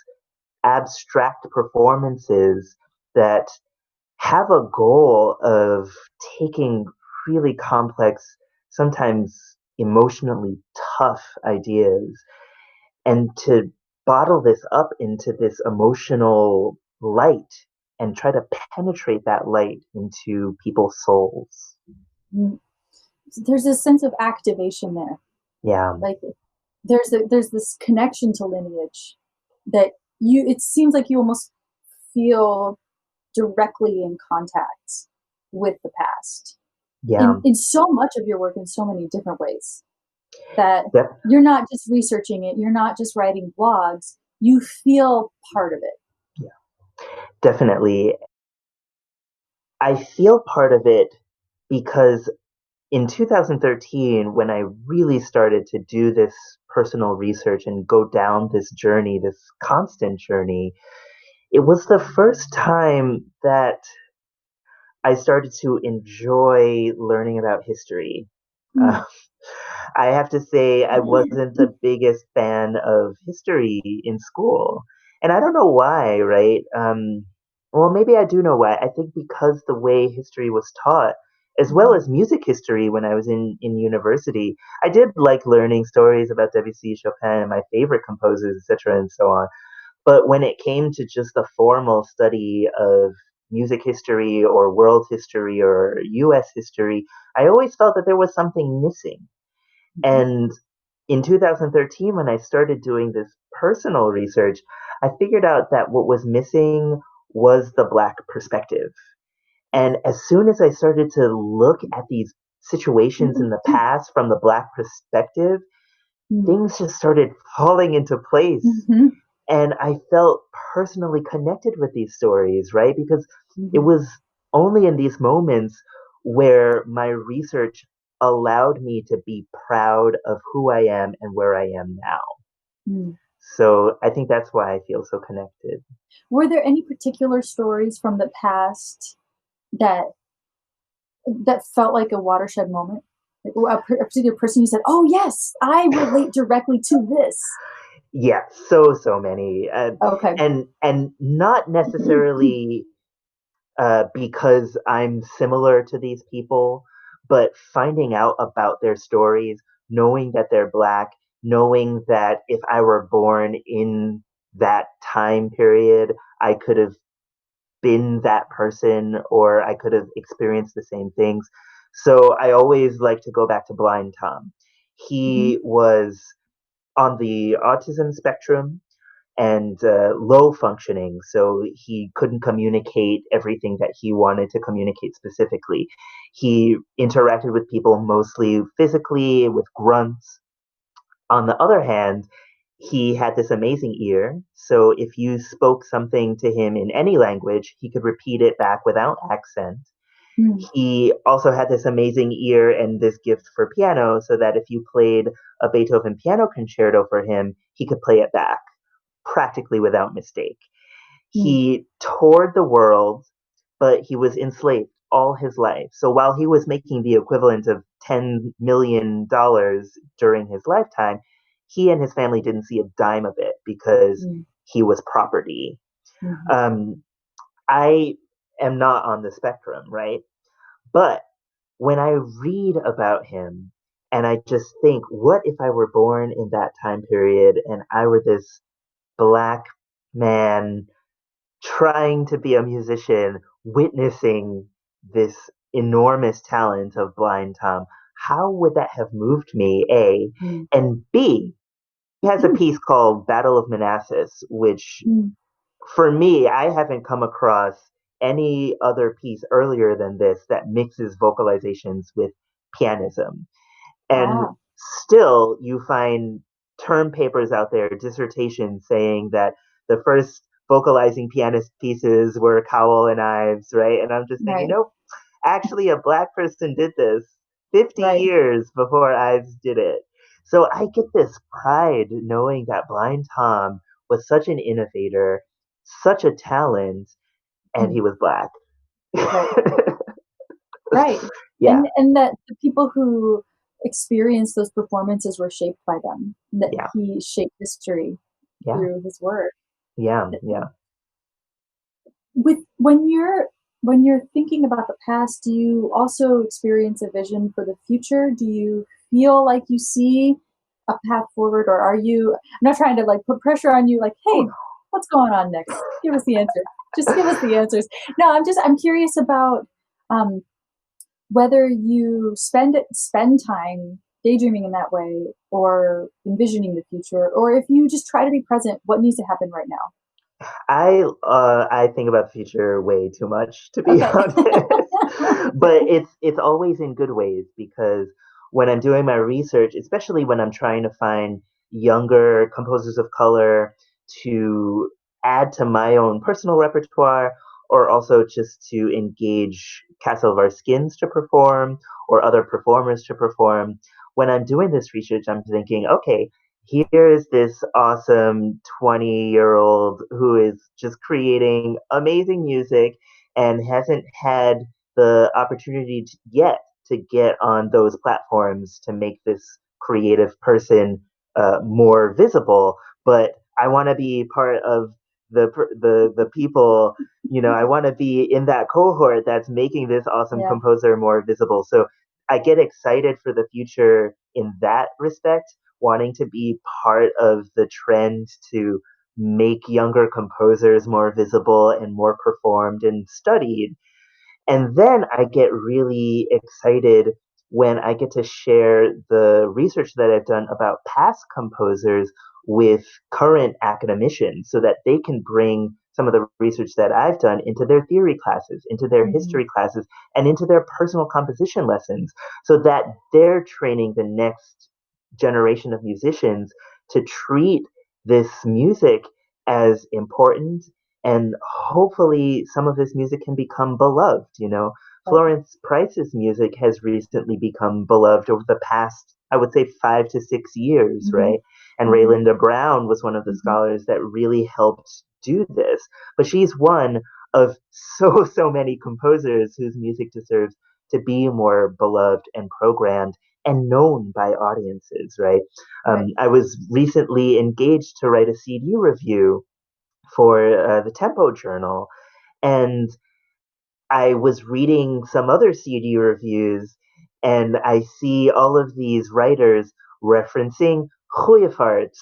abstract performances that have a goal of taking really complex, sometimes emotionally tough ideas and to bottle this up into this emotional light and try to penetrate that light into people's souls. Mm. There's a sense of activation there. Yeah, Like there's this connection to lineage that you. It seems like you almost feel directly in contact with the past yeah, in so much of your work in so many different ways that de- you're not just researching it, you're not just writing blogs, you feel part of it. yeah, definitely. I feel part of it because in 2013, when I really started to do this personal research and go down this journey, this constant journey, it was the first time that I started to enjoy learning about history. Uh, Mm. I have to say, I wasn't the biggest fan of history in school. And I don't know why, right? Well, maybe I do know why. I think because the way history was taught, as well Mm. as music history when I was in university, I did like learning stories about Debussy, Chopin, and my favorite composers, etc., and so on. But when it came to just the formal study of music history or world history or US history, I always felt that there was something missing. Mhm. And in 2013, when I started doing this personal research, I figured out that what was missing was the Black perspective. Yeah. And as soon as I started to look at these situations in the past from the Black perspective, Mm. things just started falling into place. Mhm. And I felt personally connected with these stories, right? Because it Mhm. was only in these moments where my research allowed me to be proud of who I am and where I am now. Mm. So I think that's why I feel so connected. Were there any particular stories from the past that felt like a watershed moment? Like a particular person you said, "Oh yes, I relate directly to this." Yeah, so many, Okay. and not necessarily because I'm similar to these people, but finding out about their stories, knowing that they're Black, knowing that if I were born in that time period, I could have been that person or I could have experienced the same things. So I always like to go back to Blind Tom. Mhm. He was on the autism spectrum and low functioning, so he couldn't communicate everything that he wanted to communicate specifically. He interacted with people mostly physically with grunts. On the other hand, he had this amazing ear, so if you spoke something to him in any language, he could repeat it back without accent. Mm. He also had this amazing ear and this gift for piano, so that if you played a Beethoven piano concerto for him, he could play it back practically without mistake. Mm. He toured the world, but he was enslaved all his life. So while he was making the equivalent of $10 million during his lifetime, he and his family didn't see a dime of it because Mm. he was property. Mhm. Um, I am not on the spectrum, right? But when I read about him and I just think, what if I were born in that time period and I were this Black man trying to be a musician, witnessing this enormous talent of Blind Tom, how would that have moved me? A. Mm. And B, he has a piece called Battle of Manassas, which Mm. for me, I haven't come across any other piece earlier than this that mixes vocalizations with pianism. And Ah, still, you find term papers out there, dissertations saying that the first vocalizing pianist pieces were Cowell and Ives, right? And I'm just thinking, right, nope, actually, a Black person did this 50 right. years before Ives did it. So I get this pride knowing that Blind Tom was such an innovator, such a talent, and he Mm. was Black. Right, right. Yeah, And that the people who experienced those performances were shaped by them, that yeah, he shaped history yeah, through his work. yeah, yeah. With when you're thinking about the past, do you also experience a vision for the future? Do you feel like you see a path forward, or are you? I'm not trying to like put pressure on you, like, Oh hey, what's going on next? Give us the answer. Just give us the answers. No, I'm curious about um, whether you spend time daydreaming in that way, or envisioning the future, or if you just try to be present. What needs to happen right now? I think about the future way too much, to be Okay. honest. But it's always in good ways because when I'm doing my research, especially when I'm trying to find younger composers of color to add to my own personal repertoire, or also just to engage Castle of Our Skins to perform or other performers to perform. When I'm doing this research, I'm thinking, okay, here's this awesome 20-year-old who is just creating amazing music and hasn't had the opportunity yet to get on those platforms to make this creative person more visible. But I want to be part of the people. I want to be in that cohort that's making this awesome Yeah. composer more visible. So I get excited for the future in that respect, wanting to be part of the trend to make younger composers more visible and more performed and studied. And then I get really excited when I get to share the research that I've done about past composers with current academicians so that they can bring some of the research that I've done into their theory classes, into their Mhm. history classes, and into their personal composition lessons so that they're training the next generation of musicians to treat this music as important, and hopefully some of this music can become beloved. Right. Florence Price's music has recently become beloved over the past, I would say, 5 to 6 years, Mhm. right? And Mhm. Raylinda Brown was one of the Mhm. scholars that really helped do this. But she's one of so many composers whose music deserves to be more beloved and programmed and known by audiences, right? Right. I was recently engaged to write a CD review for the Tempo Journal, and I was reading some other CD reviews, and I see all of these writers referencing Goeievaarts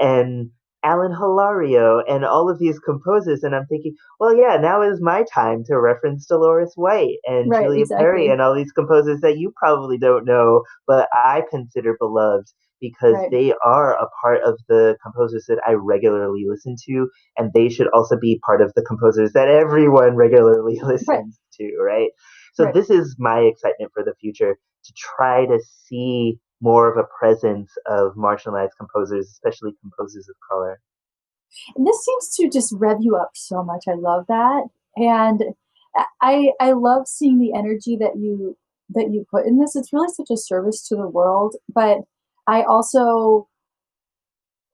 and Alan Hilario and all of these composers, and I'm thinking, well, yeah, now is my time to reference Dolores White and Right, Julia Perry exactly. and all these composers that you probably don't know, but I consider beloved because Right. they are a part of the composers that I regularly listen to, and they should also be part of the composers that everyone regularly Right. listens to, right? So Right. this is my excitement for the future, to try to see more of a presence of marginalized composers, especially composers of color. And this seems to just rev you up so much. I love that. And I love seeing the energy that you put in this. It's really such a service to the world, but I also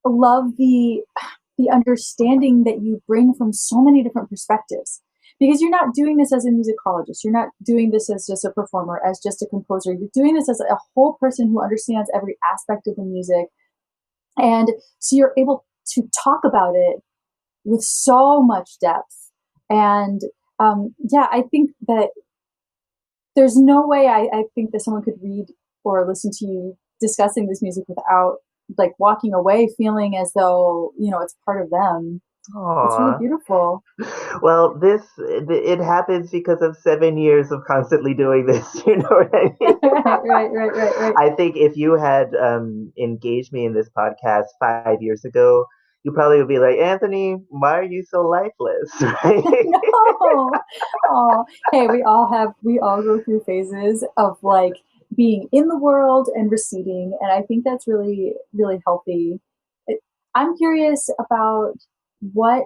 love the understanding that you bring from so many different perspectives. Because you're not doing this as a musicologist. You're not doing this as just a performer, as just a composer. You're doing this as a whole person who understands every aspect of the music. And so you're able to talk about it with so much depth. And yeah, I think that there's no way I think that someone could read or listen to you discussing this music without like walking away feeling as though, it's part of them. It's really Aww. beautiful. Well, it happens because of 7 years of constantly doing this. You know what I mean? Right, right, right, right, right. I think if you had engaged me in this podcast 5 years ago, you probably would be like, Anthony, why are you so lifeless? Right? No. Oh, hey, we all go through phases of like being in the world and receding, and I think that's really, really healthy. It, I'm curious about what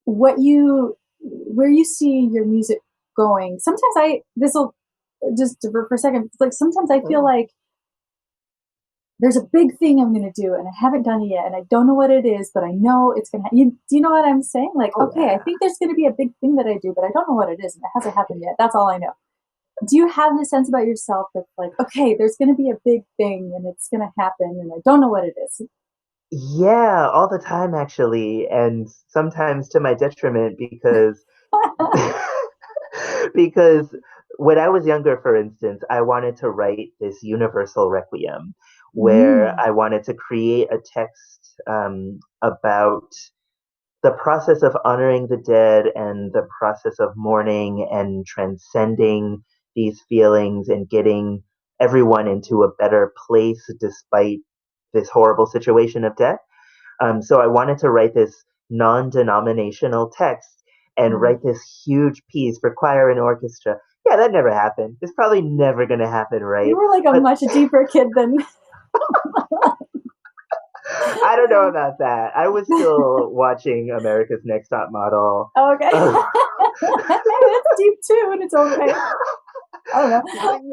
what you where you see your music going. Sometimes I this will just for a second. Like sometimes I feel like there's a big thing I'm going to do and I haven't done it yet and I don't know what it is, but I know it's going to do you know what I'm saying? Like, Oh okay, I yeah. think there's going to be a big thing that I do, but I don't know what it is and it hasn't happened yet. That's all I know. Do you have this sense about yourself that's like, okay, there's going to be a big thing and it's going to happen and I don't know what it is? Yeah, all the time actually, and sometimes to my detriment because because when I was younger, for instance, I wanted to write this universal requiem where Mm. I wanted to create a text about the process of honoring the dead and the process of mourning and transcending these feelings and getting everyone into a better place despite this horrible situation of death. So I wanted to write this non-denominational text and Mm. write this huge piece for choir and orchestra. Yeah, that never happened. It's probably never going to happen, You right? were like a But much deeper kid than I don't know about that. I was still watching America's Next Top Model. okay. Uh, That's deep too, and it's okay. I don't know.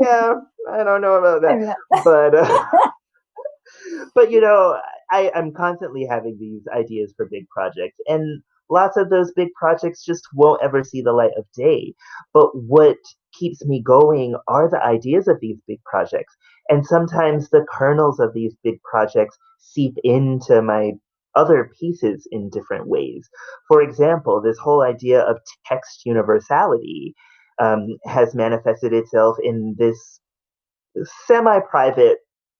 yeah, I don't know about that. Maybe not. But I'm constantly having these ideas for big projects, and lots of those big projects just won't ever see the light of day. But what keeps me going are the ideas of these big projects, and sometimes the kernels of these big projects seep into my other pieces in different ways. For example, this whole idea of text universality has manifested itself in this semi-private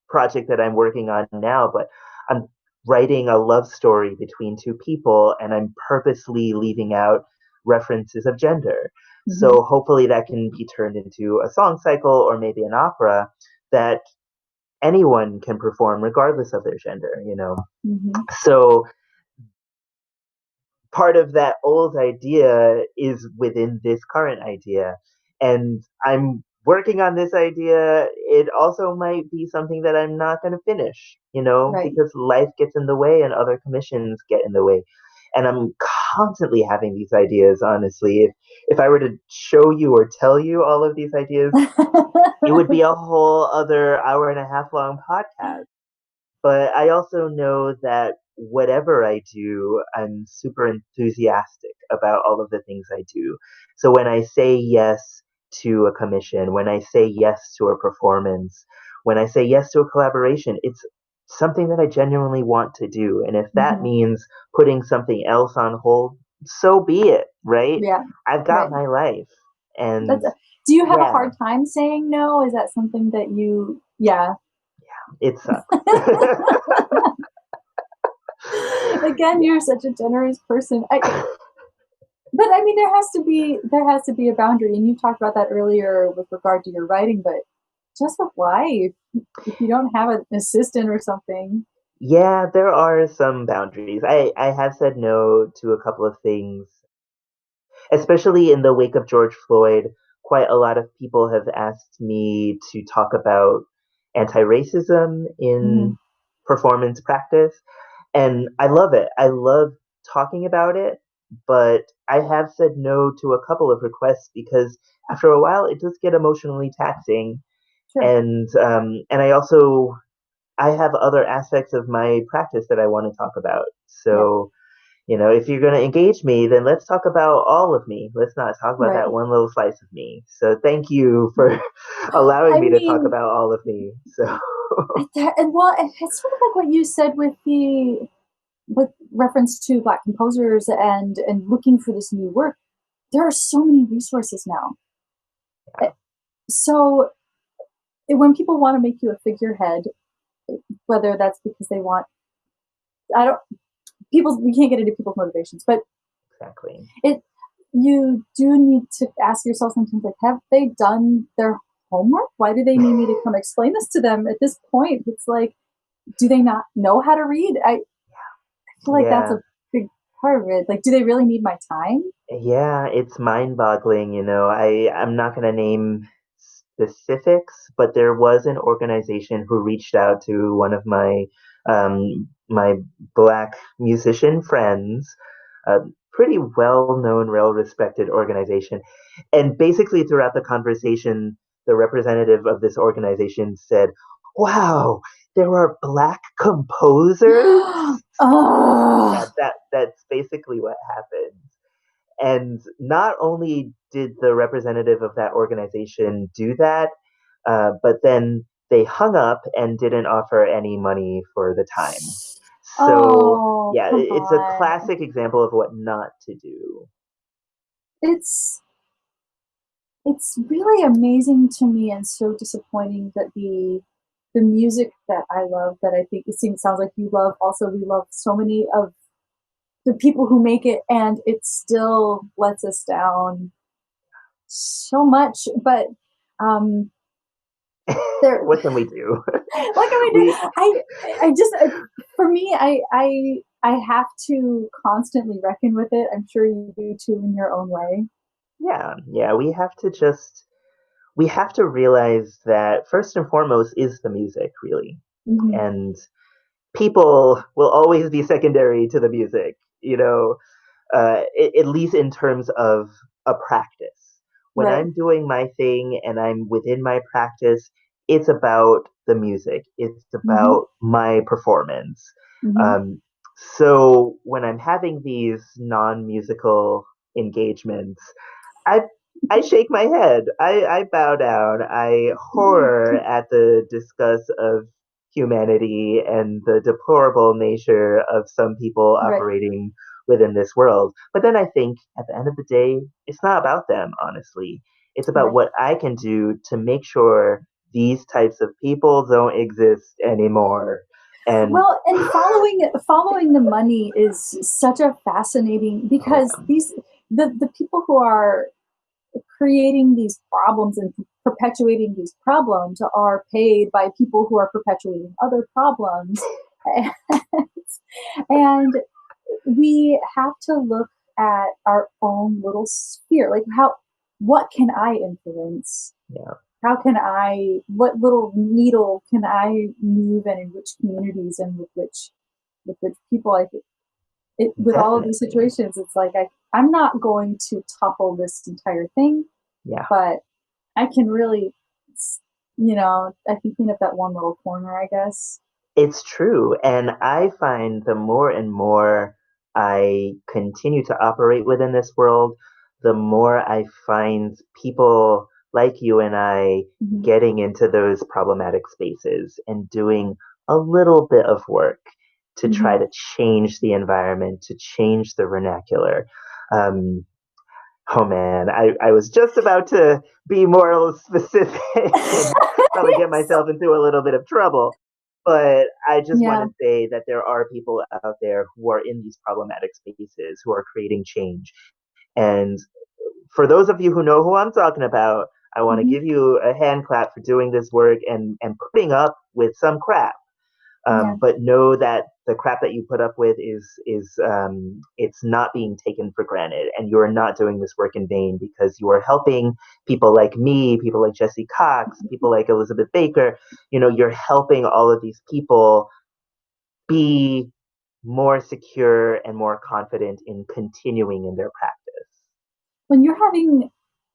project that I'm working on now, but I'm writing a love story between two people and I'm purposely leaving out references of gender. Hmm. So hopefully that can be turned into a song cycle or maybe an opera that anyone can perform regardless of their gender. Hmm. So part of that old idea is within this current idea. And I'm working on this idea. It also might be something that I'm not going to finish, Right. because life gets in the way and other commissions get in the way. And I'm constantly having these ideas, honestly. If I were to show you or tell you all of these ideas, it would be a whole other hour and a half long podcast. But I also know that whatever I do, I'm super enthusiastic about all of the things I do. So when I say yes to a commission, when I say yes to a performance, when I say yes to a collaboration, it's something that I genuinely want to do. And if that Hmm. means putting something else on hold, so be it, right? Yeah. I've got Right. my life. That's And do you have a yeah, hard time saying no? Is that something that you, yeah. it sucks. Again, you're such a generous person. But I mean, there has to be a boundary, and you talked about that earlier with regard to your writing. But just with life, if you don't have an assistant or something, Yeah, there are some boundaries. I have said no to a couple of things, especially in the wake of George Floyd. Quite a lot of people have asked me to talk about anti racism hmm in performance practice. And I love it. I love talking about it, but I have said no to a couple of requests because after a while it does get emotionally taxing. sure, And I have other aspects of my practice that I want to talk about. yeah, So, if you're going to engage me, then let's talk about all of me. Let's not talk about right. that one little slice of me. So, thank you for allowing I me to talk mean, about all of me. So, and well, it's sort of like what you said with reference to Black composers and looking for this new work. There are so many resources now. yeah. So when people want to make you a figurehead, whether that's because they want, I don't, people, we can't get into people's motivations, but Exactly. it, you do need to ask yourself sometimes, like, have they done their homework? Why do they need me to come explain this to them at this point? It's like, do they not know how to read? I feel like that's Yeah. a big part of it. Like, do they really need my time? Yeah, it's mind-boggling, I'm not going to name specifics, but there was an organization who reached out to one of my black musician friends, a pretty well-known, well-respected organization. And basically throughout the conversation, the representative of this organization said, "Wow, there are black composers?" Yeah, Oh, that's basically what happened. And not only did the representative of that organization do that, but then they hung up and didn't offer any money for the time. So, oh, yeah, come it's a on. classic example of what not to do. It's it's really amazing to me and so disappointing that the music that I love, that I think it seems sounds like you love, also we love so many of the people who make it, and it still lets us down so much. But um there, What can we do? like, I we mean, I just, for me, I have to constantly reckon with it. I'm sure you do too in your own way. yeah, we have to realize that first and foremost is the music, really. Hmm. And people will always be secondary to the music, at least in terms of a practice. When Right. I'm doing my thing and I'm within my practice, it's about the music, it's Hmm. about my performance. Hmm. Um, so when I'm having these non musical engagements, I I shake my head. I bow down. I horror at the disgust of humanity and the deplorable nature of some people Right. operating within this world. But then I think at the end of the day, it's not about them, honestly. It's about Right. what I can do to make sure these types of people don't exist anymore. And Well, and following the money is such a fascinating, oh because these, the people who are creating these problems and perpetuating these problems are paid by people who are perpetuating other problems. And we have to look at our own little sphere. Like, what can I influence? Yeah, What little needle can I move and in which communities and with which people? I think with all of these definitely. situations, it's like I'm not going to topple this entire thing, Yeah. but I can really, I can clean up that one little corner, I guess. It's true. And I find the more and more I continue to operate within this world, the more I find people like you and I Mhm. getting into those problematic spaces and doing a little bit of work to try Mhm. to change the environment, to change the vernacular. Um, oh man, I was just about to be more specific and probably get Yes. myself into a little bit of trouble. But I just want Yeah. to say that there are people out there who are in these problematic spaces who are creating change. And for those of you who know who I'm talking about, I want to Mhm. give you a hand clap for doing this work and putting up with some crap. Yeah. But know that the crap that you put up with is it's not being taken for granted, and you are not doing this work in vain because you are helping people like me, people like Jesse Cox, people like Elizabeth Baker. You know, you're helping all of these people be more secure and more confident in continuing in their practice. When you're having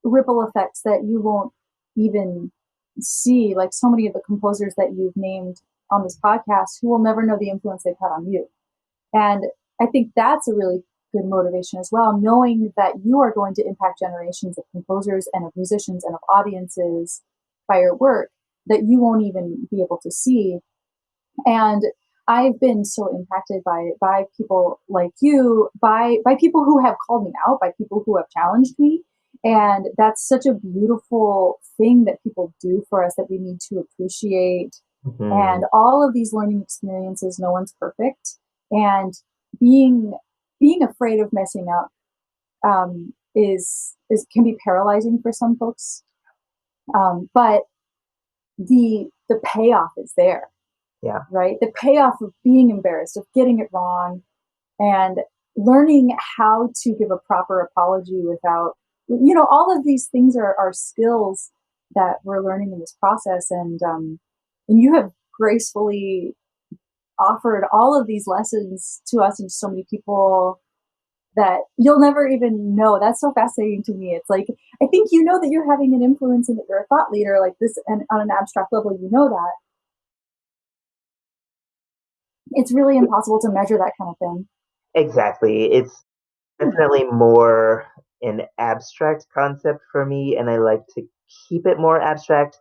ripple effects that you won't even see, like so many of the composers that you've named on this podcast who will never know the influence they've had on you. And I think that's a really good motivation as well, knowing that you are going to impact generations of composers and of musicians and of audiences by your work that you won't even be able to see. And I've been so impacted by people like you, by people who have called me out, by people who have challenged me. And that's such a beautiful thing that people do for us that we need to appreciate. Mm-hmm. And all of these learning experiences, no one's perfect. And being being afraid of messing up is can be paralyzing for some folks. But the payoff is there, Yeah. right? The payoff of being embarrassed, of getting it wrong, and learning how to give a proper apology without, all of these things are skills that we're learning in this process. And you have gracefully offered all of these lessons to us and so many people that you'll never even know. That's so fascinating to me. It's like, I think you know that you're having an influence and that you're a thought leader like this, and on an abstract level, you know that. It's really impossible to measure that kind of thing. Exactly. It's Hmm. definitely more an abstract concept for me, and I like to keep it more abstract.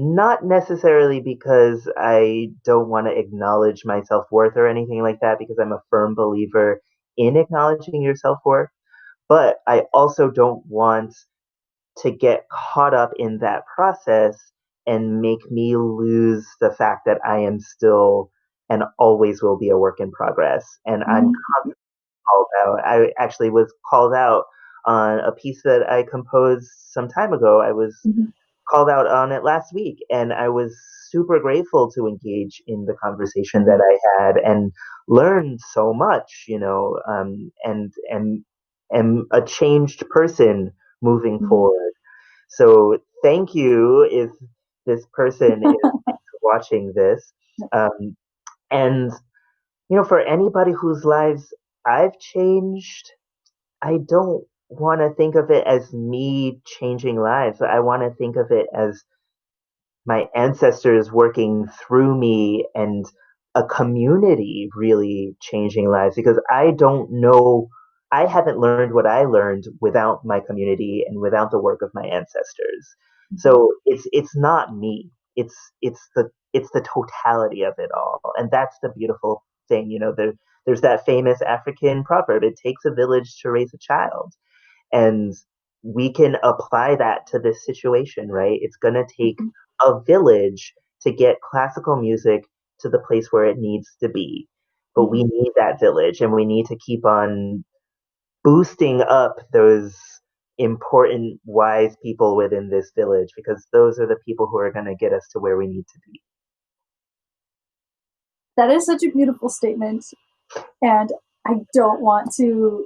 Not necessarily because I don't want to acknowledge my self worth or anything like that, because I'm a firm believer in acknowledging your self worth, but I also don't want to get caught up in that process and make me lose the fact that I am still and always will be a work in progress. And I'm Mhm. called out. I actually was called out on a piece that I composed some time ago. I was Mhm. called out on it last week, and I was super grateful to engage in the conversation that Mhm. I had and learned so much, and a changed person moving Mhm. forward. So thank you if this person is watching this. Um, and for anybody whose lives I've changed, I don't want to think of it as me changing lives. I want to think of it as my ancestors working through me and a community really changing lives, because I don't know, I haven't learned what I learned without my community and without the work of my ancestors. Mhm. So it's not me. It's the totality of it all. And that's the beautiful thing. There's that famous African proverb, it takes a village to raise a child. And we can apply that to this situation, right? It's going to take Mhm. a village to get classical music to the place where it needs to be. But we Mhm. need that village, and we need to keep on boosting up those important, wise people within this village, because those are the people who are going to get us to where we need to be. That is such a beautiful statement. And I don't want to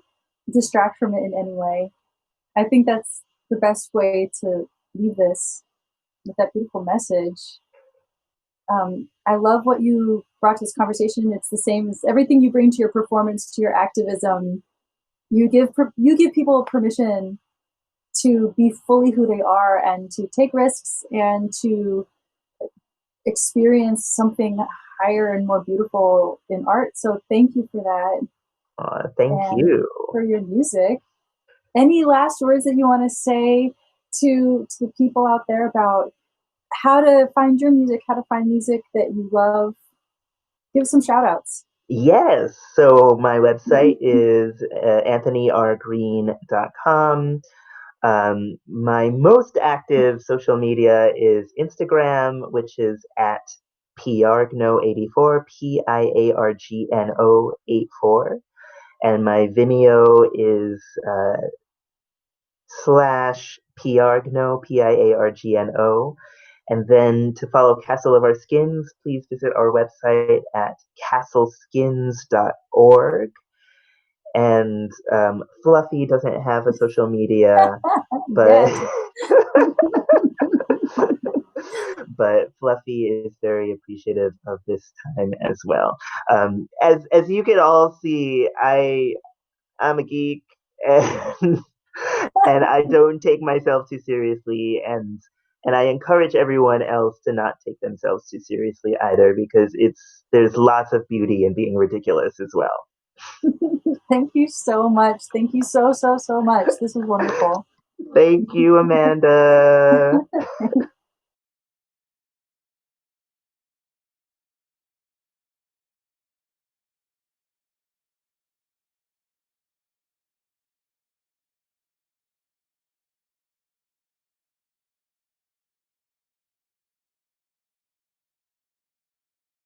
distract from it in any way. I think that's the best way to leave this with that beautiful message. I love what you brought to this conversation. It's the same as everything you bring to your performance, to your activism. You give people permission to be fully who they are and to take risks and to experience something higher and more beautiful in art. So thank you for that Thank and you. for your music. Any last words that you want to say to the people out there about how to find your music, how to find music that you love? Give some shout outs. Yes. So my website is anthonyrgreen.com. My most active social media is Instagram, which is at piargno84, Piargno 84. And my Vimeo is slash piargno, Piargno. And then to follow Castle of Our Skins, please visit our website at castleskins.org. And Fluffy doesn't have a social media, but Yet. but Fluffy is very appreciative of this time as well. As you can all see, I'm a geek, and and I don't take myself too seriously, and I encourage everyone else to not take themselves too seriously either, because there's lots of beauty in being ridiculous as well. Thank you so much. Thank you so, so, so much. This was wonderful. Thank you, Amanda.